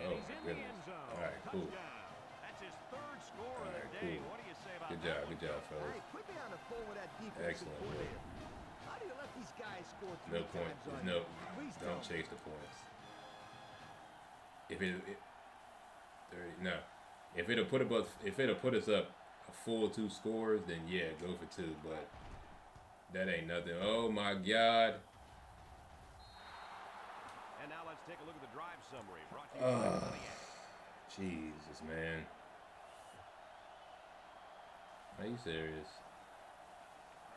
And Oh he's my in the end goodness. zone. All right, cool. Touchdown. That's his 3rd score of All the right, day. cool. What do you say about Good that job, one? good job, fellas. Hey, put me on the phone with that defensive Excellent work. coordinator. How do you let these guys score 3 No point. times on No, you? Please tell don't me. chase the points. If 30. No. If it'll put us up a full 2 scores, then yeah, go for 2. But that ain't nothing. Oh my God. And now let's take a look at the drive summary. Brought to you by Pontiac. Jesus, man. Are you serious?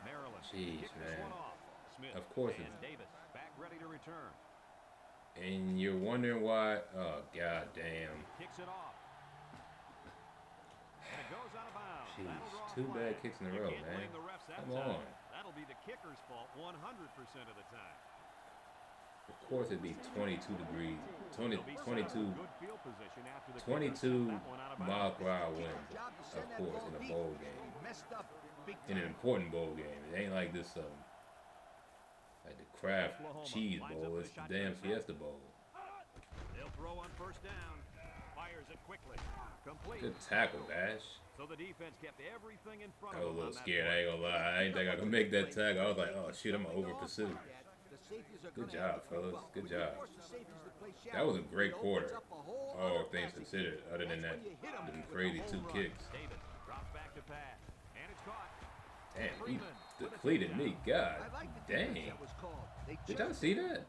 Maryland. Jeez, Kick this man. one off. Smith Of course and it's... Davis back ready to return. And you're wondering why... Oh, God damn. Kicks it off. And it goes out of bounds. Jeez, That'll draw a 2 flag. bad kicks in a row, You can't man. blame the refs that Come time. on. That'll be the kicker's fault 100% of the time. Of course it'd be 22 degrees. 22 Good field position after the 22 that one out of mile bounds. per hour winds, of course, in a bowl game. Messed up big In an time. important bowl game. It ain't like this, like the Kraft Cheese Bowl. It's the damn Fiesta Bowl. They'll throw on first down. Fires it quickly. Complete. Good tackle, Bash. So the defense kept everything in front I of was a them. little on that scared. I play. ain't gonna lie. I ain't think I could make that tackle. I was like, oh shit, I'm gonna over pursue. The safeties are Good gonna job, have to play fellas. well. Good When you job. force the safeties to play That shallow, was a great it quarter. opens up a whole All other things passing considered, game. other than That's that, when you hit 'em them with a crazy home 2 run. kicks. Davis drops back to pass. And it's caught. Damn, he Freeman with a depleted me. God I like the defense dang. that was called. They Did y'all just see that?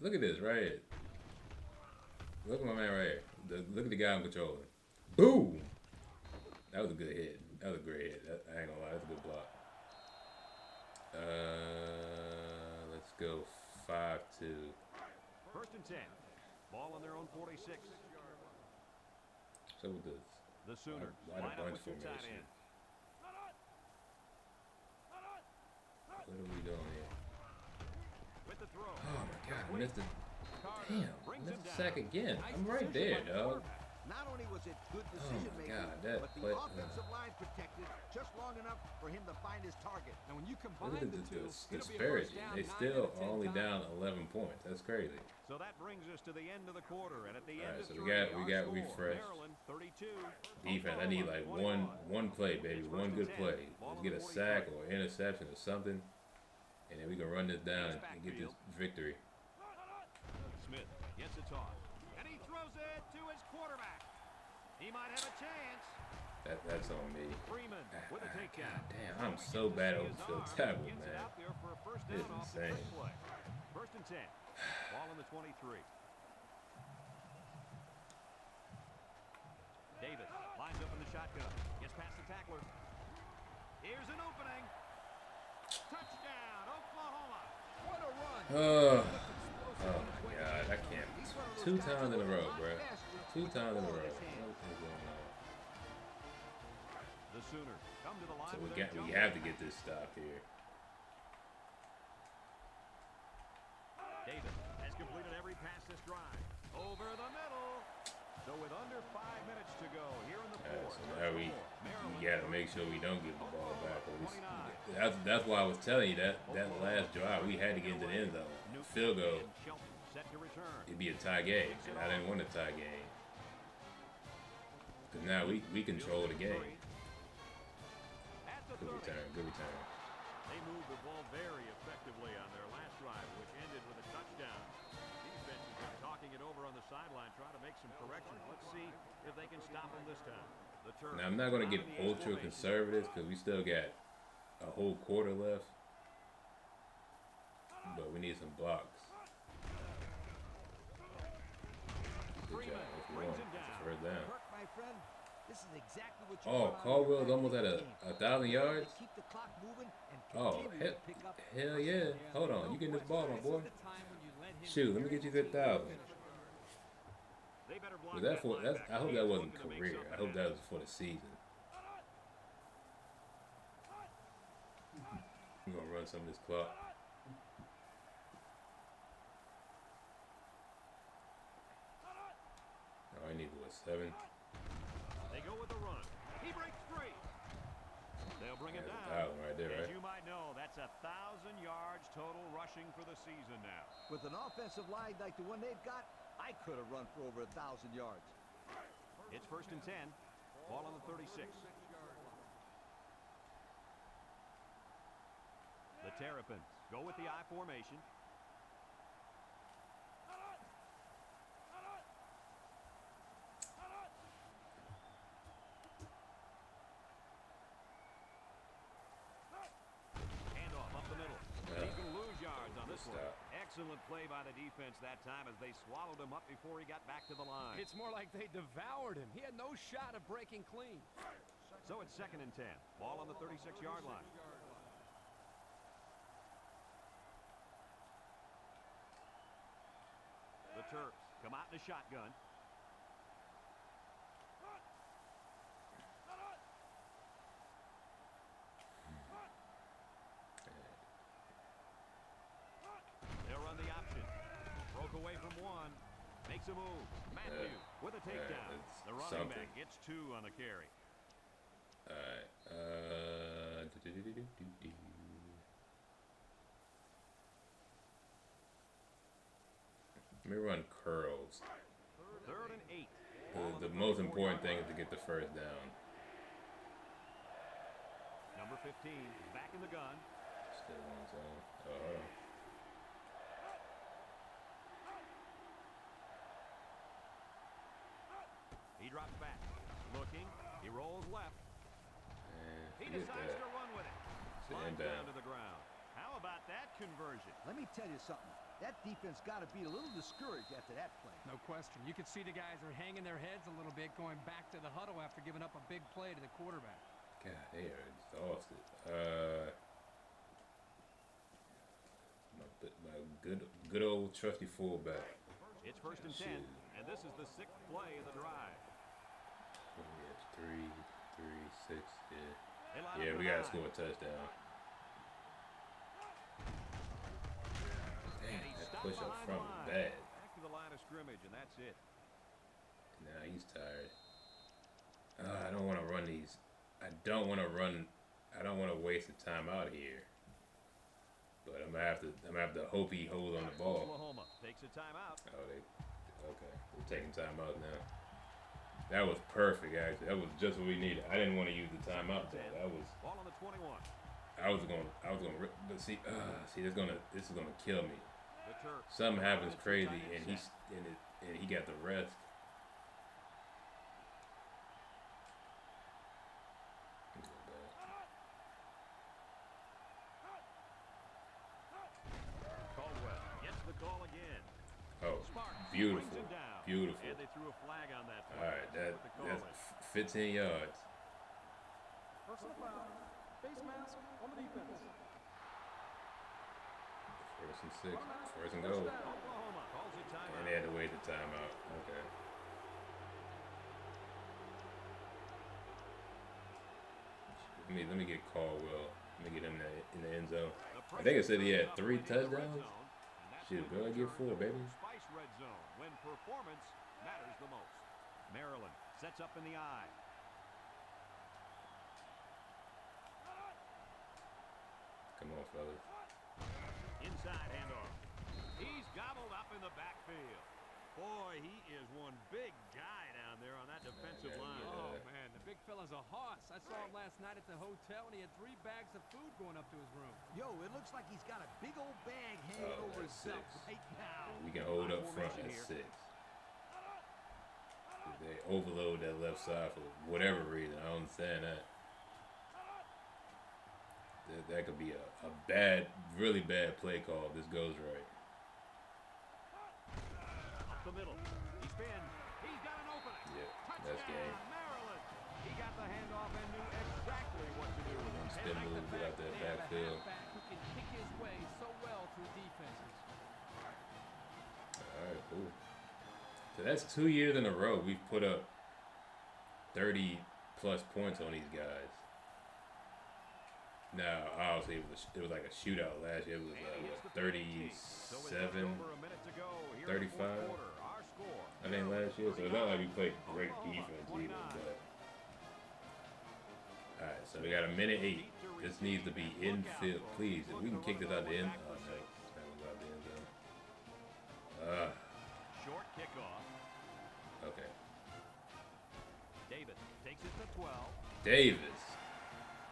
Look at this right here. Look at my man right here. Look at the guy I'm controlling. Boom! That was a good hit. That was a great hit. I ain't gonna lie, that's a good block. Let's go 5-2. First and 10. Ball on their own 46. So with this. The Sooners Why the line up bunch with 2 tight formation? ends. What are we doing here? With the throw. Oh my God, I missed it. Carter Damn, brings missed him the down. sack again. I'm right there, dog. not only was it good decision making, God, that but the play- offensive line protected just long enough for him to find his target. And when you Look combine at the the two, it'll be a disparity. first down They 9 still out of 10 only times. down 11 points. That's crazy. So that brings us to the end of the quarter, and at the end Alright, of so 3, we got our score, refreshed. Maryland 32. Defense, I need like one play, baby. One good play. Let's get a sack or interception or something. And then we can run this down and get this victory. Smith gets it off, and he throws it to his quarterback. He might have a chance. That's on me. Freeman with a takedown. God damn, I'm so bad at overfield tackle, Gets it man. out there for a first This down is off the trick insane. play. First and 10. Ball on the 23. Davis lines up in the shotgun. Gets past the tackler. Here's an opening. Touchdown, Oklahoma. What a run! Oh my God, I can't. 2 times in a row, bro. 2 times in a row. What is going on? The Sooners come to the line So with we their jump have to ball. get this stop here. Davis has completed every pass this drive. Over the middle. So with under 5 minutes to go here in the fourth. So now we gotta make sure we don't give the ball back. That's why I was telling you that last drive we had to get into the end zone. Field goal, And Shelton set to return. it'd be a tie game, and I didn't want a tie game. Cause now we control the game. At the Good 30. return, good return. They moved the ball very effectively on their last drive, which ended with a touchdown. Defense has been talking it over on the sideline, trying to make some corrections. Let's see if they can stop them this time. The Terps Now I'm not gonna out get in the ultra formation. conservative because we still got a whole quarter left, but we need some blocks. Good job. If you want, it's a first down. Kirk, my friend, this is exactly what you Oh, want out of Caldwell's your almost at game. 1,000 yards. Keep the clock moving and Oh, continue to pick up hell yeah. Hold on, you getting this ball, my boy. The time when you let him Shoot, let me get you that 1,000. They better block Was that for? linebacker. I hope He's that wasn't looking to make career. something I hope that happen. was for the season. I'm gonna run some of this clock. Oh, I need what, 7? They go with the run. He breaks free. They'll bring it That's down. 1,000 right there, As right? you might know, that's 1,000 yards total rushing for the season now. With an offensive line like the one they've got, I could have run for over 1,000 yards. It's first and 10. Ball on the 36. The Terrapins go with the I formation. one. Stop. Excellent play by the defense that time as they swallowed him up before he got back to the line. It's more like they devoured him. He had no shot of breaking clean. So it's 2nd and 10. Ball on the 36-yard line. The Terps come out in a shotgun. They'll run the option. Broke away from one. Makes a move. Matthew with a takedown. The running back gets 2 on the carry. Alright. Let me run curls. 3rd and 8. The most important thing is to get the first down. Number 15 is back in the gun. Still on zone. Oh, hold on. He drops back. Looking. He rolls left. Man, He forget decides that. to run with it. It's an Slides down inbound. to the ground. How about that conversion? Let me tell you something. That defense got to be a little discouraged after that play. No question. You can see the guys are hanging their heads a little bit, going back to the huddle after giving up a big play to the quarterback. God, they are exhausted. My good old trusty fullback. It's 1st and 10, Shit. and this is the 6th play of the drive. What do we have? 3, 6, yeah. They line Yeah, up we for gotta 9. score a touchdown. And Damn, he's that stopped push up behind front the was line. bad. Back to the line of scrimmage, and that's it. Now he's tired. I don't want to run these. I don't want to run. I don't want to waste the time out here. But I'm gonna have to hope he holds on the ball. Oklahoma takes a timeout. Oh, okay. They're taking timeout now. That was perfect, actually. That was just what we needed. I didn't want to use the timeout though. That was. Ball on the 21. I was gonna rip, but see, this is gonna kill me. The Terps. Something happens It's crazy, tight and set. he got the rest. Caldwell gets the call again. Oh, Sparks beautiful, brings him down. beautiful. And they threw a flag on that play. All right, That's what the call is. that's 15 yards. Personal foul. Face mask on the defense. First and 6, first and goal. Oklahoma calls a timeout. And they had to wait the timeout. Okay. Let me get Caldwell. Let me get him in the end zone. I think it said he had 3 touchdowns. Shoot, go ahead and get 4, baby. Spice red zone when performance matters the most. Maryland sets up in the eye. Come on, fellas. Inside handoff. He's gobbled up in the backfield. Boy, he is one big guy down there on that defensive line. Oh, man, the big fella's a hoss. I saw him last night at the hotel, and he had 3 bags of food going up to his room. Yo, it looks like he's got a big old bag hanging over his that's belt 6. right now. We can hold up front at 6. They overload that left side for whatever reason. I don't understand that. That could be a bad, really bad play call if this goes right. Up the middle. He spins. He's got an opening. Yeah, Touchdown, that's game. Maryland. He got the handoff and knew exactly what to do. Spin move, get out that They have a backfield. halfback who can kick his way so well through defenses. All right, cool. So that's 2 years in a row we've put up 30 plus points on these guys. Now, obviously, it was like a shootout last year. It was And he hits the 37, So with just over a minute to go here in the 35. fourth quarter, our score, I think last year. So it's not like we played great Oklahoma, defense 29. either. But all right, so we got a minute 8. This needs to be infield, please. If we can kick this out the end. Oh no, that was out the end zone. Short kickoff. Okay. Davis takes it to 12. Davis.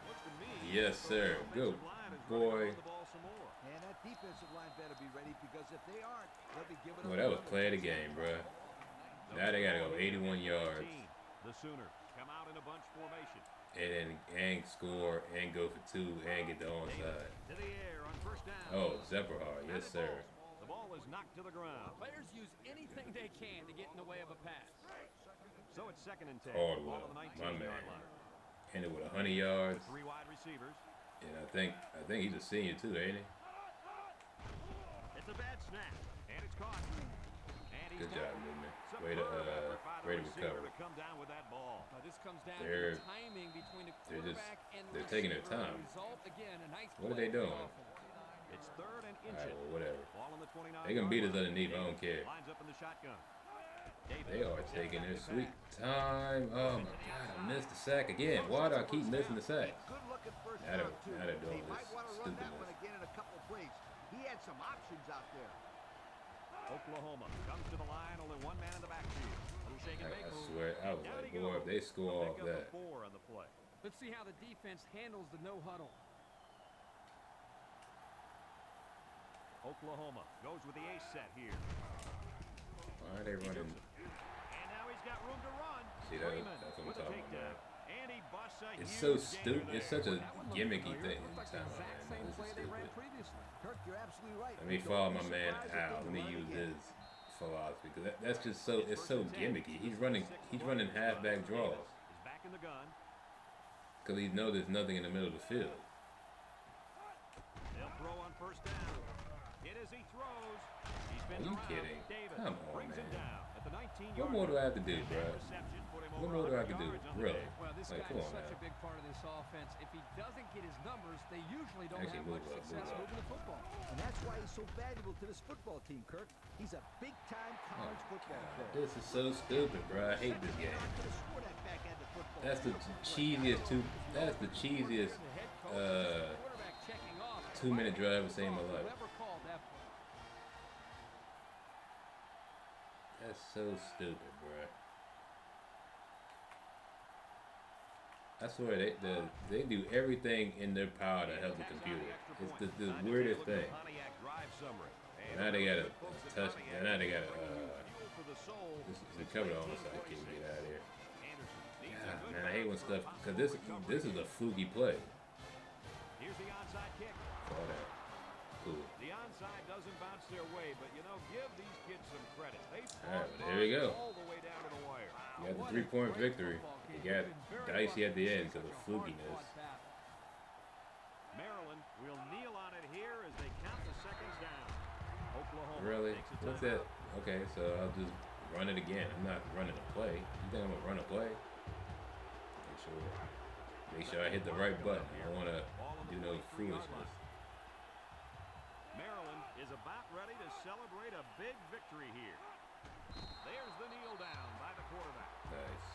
Looks to me Yes, sir. the Good offensive line is boy. running the ball some more. And that defensive line better be ready because if they aren't, they'll be giving Well, up that was another play of the touchdown. game, bruh. Now they gotta go 81 yards. The Sooners come out in a bunch formation. and score and go for 2 and get the onside. To the air on first down. Oh, Zebrahar, yes sir. The ball is knocked to the ground. Players use anything they can to get in the way of a pass. So it's 2nd and 10. Caldwell, Ball on the my 19-yard man. line. Ended with 100 yards. 3 wide receivers. And I think he's a senior too, ain't he? It's a bad snap, and it's caught. And he's Good job, Newman. Superb Way to effort by the receiver recover. to come down with that ball. This comes down They're- to the timing between the they're just- quarterback and the they're taking their receiver. time. Result, again, a nice What are play they for the doing? offense. It's 3rd and All inches. right, well, whatever. Ball on the 29. They can beat us underneath. I don't care. Lines up in the shotgun. They are taking their sweet time. Oh my God, I missed the sack again. Why do I keep missing the sack? Good looking first Now down, they're- too. now they're doing They might this want to run that stupidness. one again in a couple of plays. He had some options out there. Oklahoma comes to the line, only 1 man in the backfield. Little shake and I bake move. swear, I was Down like, he boy, if goes. they score They'll off pick up that. a 4 on the play. Let's see how the defense handles the no huddle. Oklahoma goes with the ace set here. Why are they running? And now he's got room to run. See, that's Freeman what I'm with a talking takedown. about. And he busts a It's huge so gainer stupid. there. It's such a That one looked gimmicky familiar. thing. It looked like the Time out, exact man. same This play is they ran stupid. previously. Kirk, you're absolutely right. Let me Don't follow be my man surprised if Al. they Let me run use again. his philosophy because that's just so it's so gimmicky. He's running halfback draws He's back in the gun. because he knows there's nothing in the middle of the field. They'll throw on first down. Hit as he throws. He's been Are you around. kidding? Davis Come on, brings him man. down at the 19-yard What more do I have to do, line. bro? Reception put him What over more do I have to 100 do? yards on the Really? day. Well, this Like, guy come is on such now. a big part of this offense. If he doesn't get his numbers, they usually don't Actually, have move much up, success move up. moving the football. And that's why he's so valuable to this football team, Kirk. He's a big-time college football player. This is so stupid, bro. I hate this game. Not gonna score that back-handed football. That's the cheesiest That's the cheesiest The head coach is the quarterback checking off. 2-minute drive I've seen in my life. Whoever called that play. That's so stupid, bro. I swear they do everything in their power to help the computer. It's the weirdest thing. Pontiac drive summary. Now they got a touch. Now they got a. Fuel for the soul. This is covered on the side. Can't get out of here. Anderson needs a God, good man, I hate when bounce. stuff because this is a fluky play. Here's the onside kick. All that. Cool. The onside doesn't bounce their way, but give these kids some credit. They All right, fought well, there we go. all the way down to the wire. You got the 3-point victory. You got dicey at the end because of flukiness. Maryland will kneel on it here as they count the seconds down. Oklahoma Really? takes a What's timeout. that? Okay, so I'll just run it again. I'm not running a play. You think I'm gonna run a play? Make sure I hit the right button. I don't wanna do no foolishness. Maryland is about ready to celebrate a big victory here. There's the kneel down by the quarterback. Nice.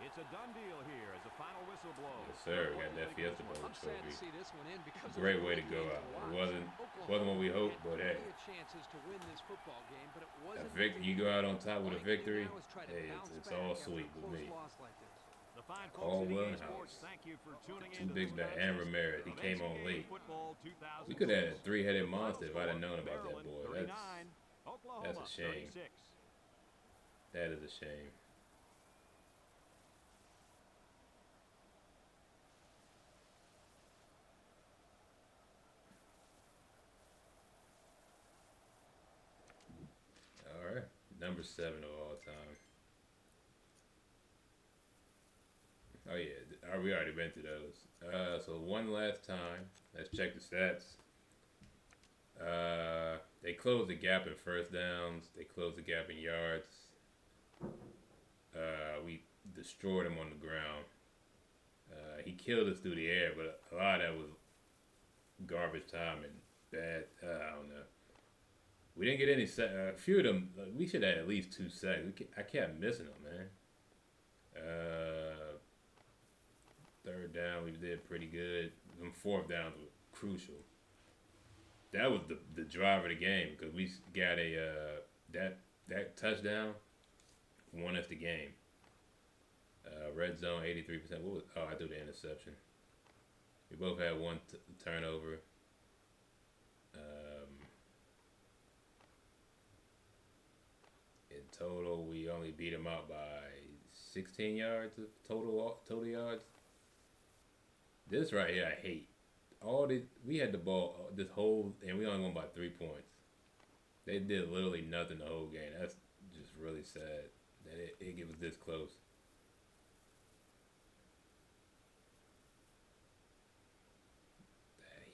It's a done deal here as the final whistle blows. Yes, sir. Got that Fiesta Bowl I'm sad to trophy. see this one in because Great it was way to a go game out. It watch. wasn't Oklahoma what we hoped, had but hey, plenty of chances to win this football game, but it a wasn't. you go out on top with a All they can do victory. now is try to Hey, bounce it's back all after sweet a with close me. loss like this. The fine folks Caldwell at EA and Sports, House. thank you for tuning Too in to big this back. contest And Ramirez, he of came on NCAA late. Football We could have had a 2006. three-headed The monster if final I'd have known score, about that Maryland boy. 39, Oklahoma that's a shame. 36. That is a shame. All right, number 7 of all time. Oh yeah, we already been through those. So one last time, let's check the stats. They closed the gap in first downs. They closed the gap in yards. We destroyed him on the ground. He killed us through the air, but a lot of that was garbage time and bad. I don't know. We didn't get any a few of them. We should have had at least 2 sacks. I kept missing them, man. Third down, we did pretty good. Them fourth downs were crucial. That was the driver of the game because we got a that touchdown won us the game. Red zone 83%. What was? Oh, I threw the interception. We both had one turnover. total, we only beat them out by 16 yards of total yards. This right here, I hate. We had the ball this whole, and we only won by 3 points. They did literally nothing the whole game. That's just really sad that it was this close.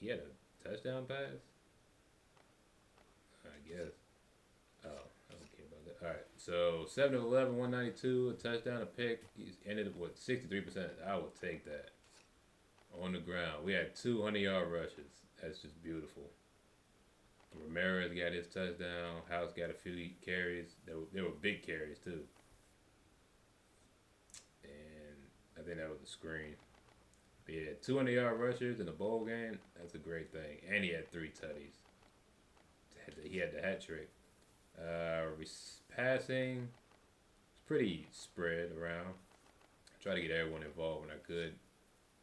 He had a touchdown pass? I guess. Oh, I don't care about that. Alright, so 7 of 11, 192, a touchdown, a pick. He's ended up with 63%. I will take that. On the ground. We had 200-yard rushes. That's just beautiful. Ramirez got his touchdown. House got a few carries. They were big carries, too. And I think that was a screen. But yeah, 200-yard rushers in a bowl game. That's a great thing. And he had 3 tutties. He had the hat trick. Passing. It's pretty spread around. I tried to get everyone involved when I could.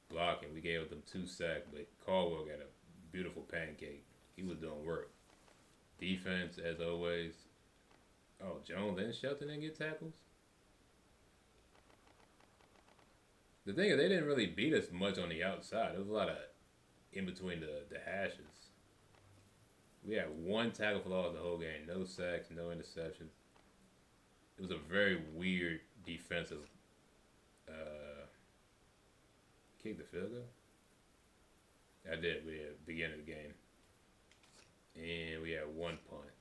Blocking, we gave them 2 sacks, but Caldwell got a beautiful pancake. He was doing work. Defense, as always. Oh, Jones and Shelton didn't get tackles? The thing is, they didn't really beat us much on the outside. There was a lot of in between the hashes. We had 1 tackle for loss the whole game. No sacks, no interceptions. It was a very weird defensive kick the field goal? I did. We had beginning of the game. And we had 1 punt.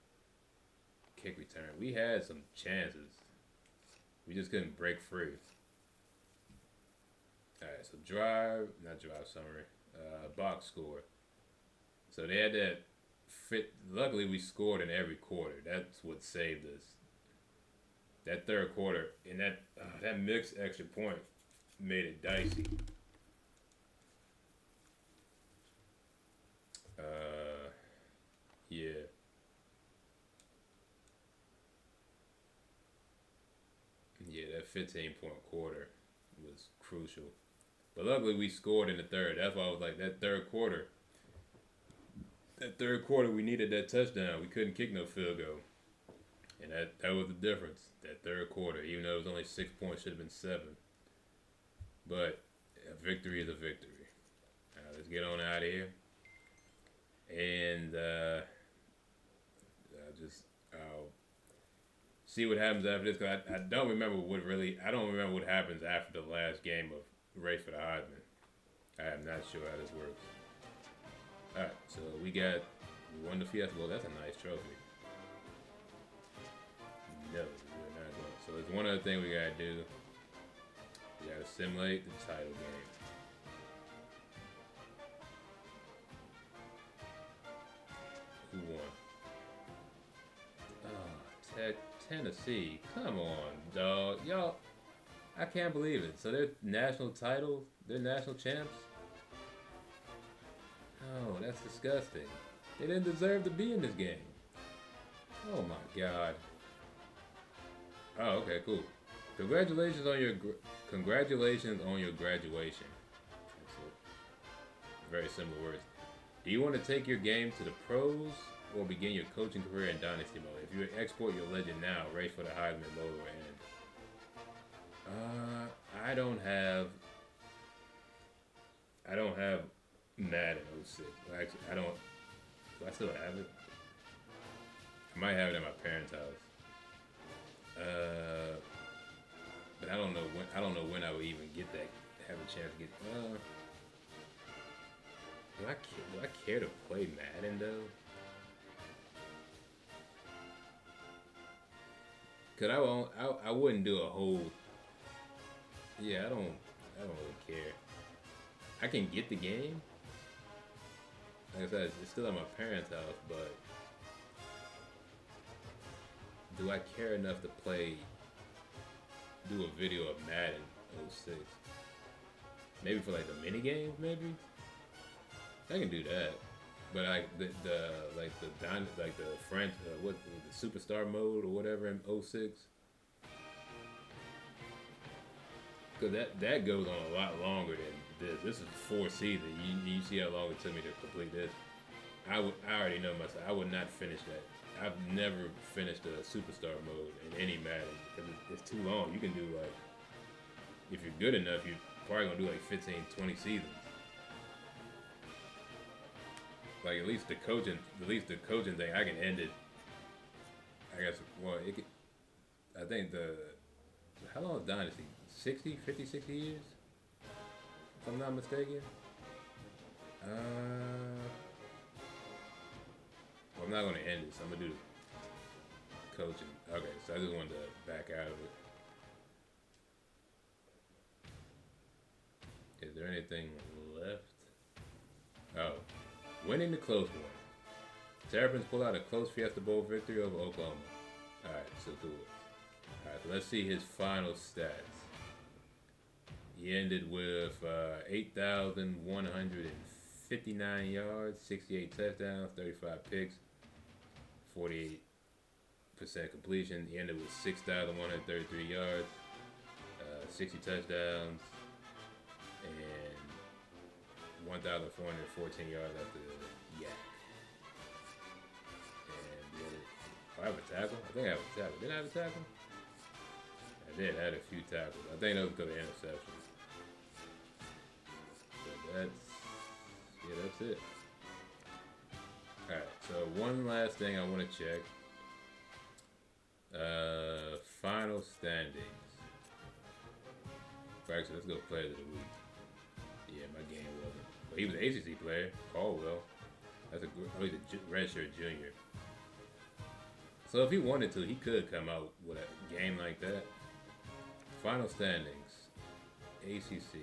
Kick return. We had some chances. We just couldn't break free. Alright, so summary. Box score. So they had that fit. Luckily, we scored in every quarter. That's what saved us. That third quarter, and that mixed extra point made it dicey. Yeah. Yeah, that 15-point quarter was crucial. But luckily we scored in the third. That's why I was like, that third quarter, we needed that touchdown. We couldn't kick no field goal. And that was the difference, that third quarter. Even though it was only 6 points, should have been 7. But a victory is a victory. Let's get on out of here. And I'll see what happens after this. Cause I don't remember what happens after the last game of race for the Heisman. I am not sure how this works. Alright, so we won the Fiesta. Well, that's a nice trophy. No, we're not going. So there's one other thing we gotta do. We gotta simulate the title game. Who won? Tennessee. Come on, dog. Y'all, I can't believe it. So they're national title? They're national champs? Oh, that's disgusting. They didn't deserve to be in this game. Oh my God. Oh, okay, cool. Congratulations on your graduation. That's very simple words. Do you want to take your game to the pros or begin your coaching career in Dynasty mode? If you export your legend now, race for the Heisman lower end. I don't have Madden 06. Actually, I don't. Do I still have it? I might have it at my parents' house. But I don't know when I would even get that. Have a chance to get. Do I care to play Madden though? Cause I wouldn't do a whole. Yeah, I don't really care. I can get the game. Like I said, it's still at my parents' house, but do I care enough to do a video of Madden 06? Maybe for like the mini games, maybe. I can do that, but like the superstar mode or whatever in 06. Cause that goes on a lot longer than this. This is 4 seasons. You see how long it took me to complete this. I already know myself. I would not finish that. I've never finished a superstar mode in any Madden because it's too long. You can do like, if you're good enough, you're probably gonna do like 15, 20 seasons. Like at least the coaching thing, I can end it. I guess, well, I think how long is Dynasty? 60 years? If I'm not mistaken. Well, I'm not going to end it, so I'm going to do the coaching. Okay, so I just wanted to back out of it. Is there anything left? Oh, winning the close one. Terrapins pull out a close Fiesta Bowl victory over Oklahoma. Alright, so cool. Alright, so let's see his final stats. He ended with 8,159 yards, 68 touchdowns, 35 picks, 48% completion. He ended with 6,133 yards, 60 touchdowns, and 1,414 yards after the yak. I have a tackle? I think I have a tackle. Did I have a tackle? I did. I had a few tackles. I think that was because of interceptions. So that's it. Alright, so one last thing I want to check. Final standings. Actually, let's go player of the week. Yeah, my game wasn't. But he was an ACC player. Caldwell. That's he's a redshirt junior. So if he wanted to, he could come out with a game like that. Final standings, ACC.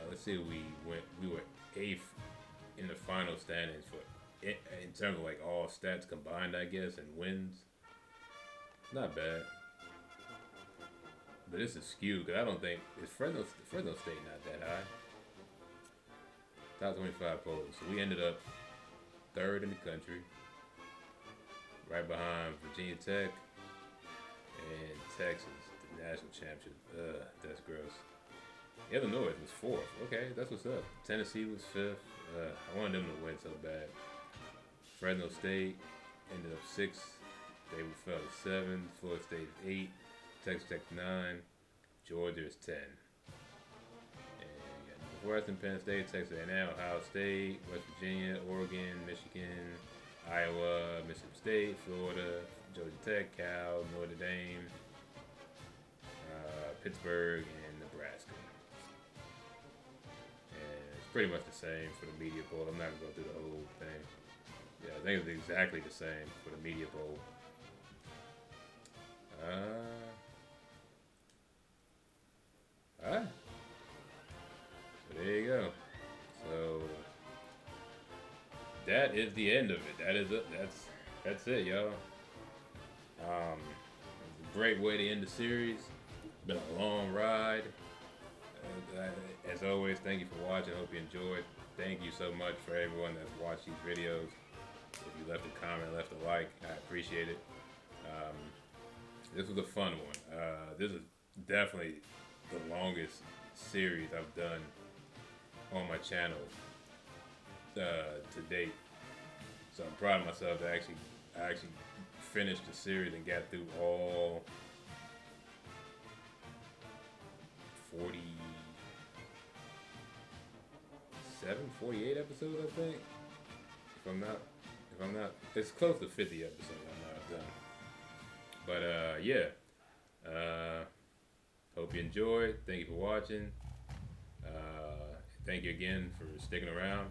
Let's see, we were 8th in the final standings for in terms of like all stats combined, I guess, and wins. Not bad, but this is skewed because I don't think it's Fresno State not that high. Top 25 polls, so we ended up 3rd in the country, right behind Virginia Tech and Texas, the national championship. That's gross. Illinois was 4th. Okay, that's what's up. Tennessee was 5th. I wanted them to win so bad. Fresno State ended up 6th. They fell to 7th. Florida State 8th. Texas Tech 9th. Georgia is 10th. Northwestern, Penn State, Texas A&M, Ohio State, West Virginia, Oregon, Michigan, Iowa, Mississippi State, Florida, Georgia Tech, Cal, Notre Dame, Pittsburgh, and Nebraska. And it's pretty much the same for the media poll. I'm not going to go through the whole thing. Yeah, I think it's exactly the same for the media poll. Alright. There you go. So that is the end of it. That is it. That's it, y'all. Great way to end the series. It's been a long ride. As always, thank you for watching. Hope you enjoyed. Thank you so much for everyone that's watched these videos. If you left a comment, left a like, I appreciate it. This was a fun one. This is definitely the longest series I've done on my channel to date, so I'm proud of myself that I actually finished the series and got through all 48 episodes, I think. If I'm not, it's close to 50 episodes I've done. But yeah, hope you enjoyed. Thank you for watching. Thank you again for sticking around.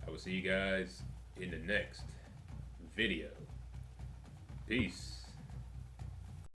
I will see you guys in the next video. Peace.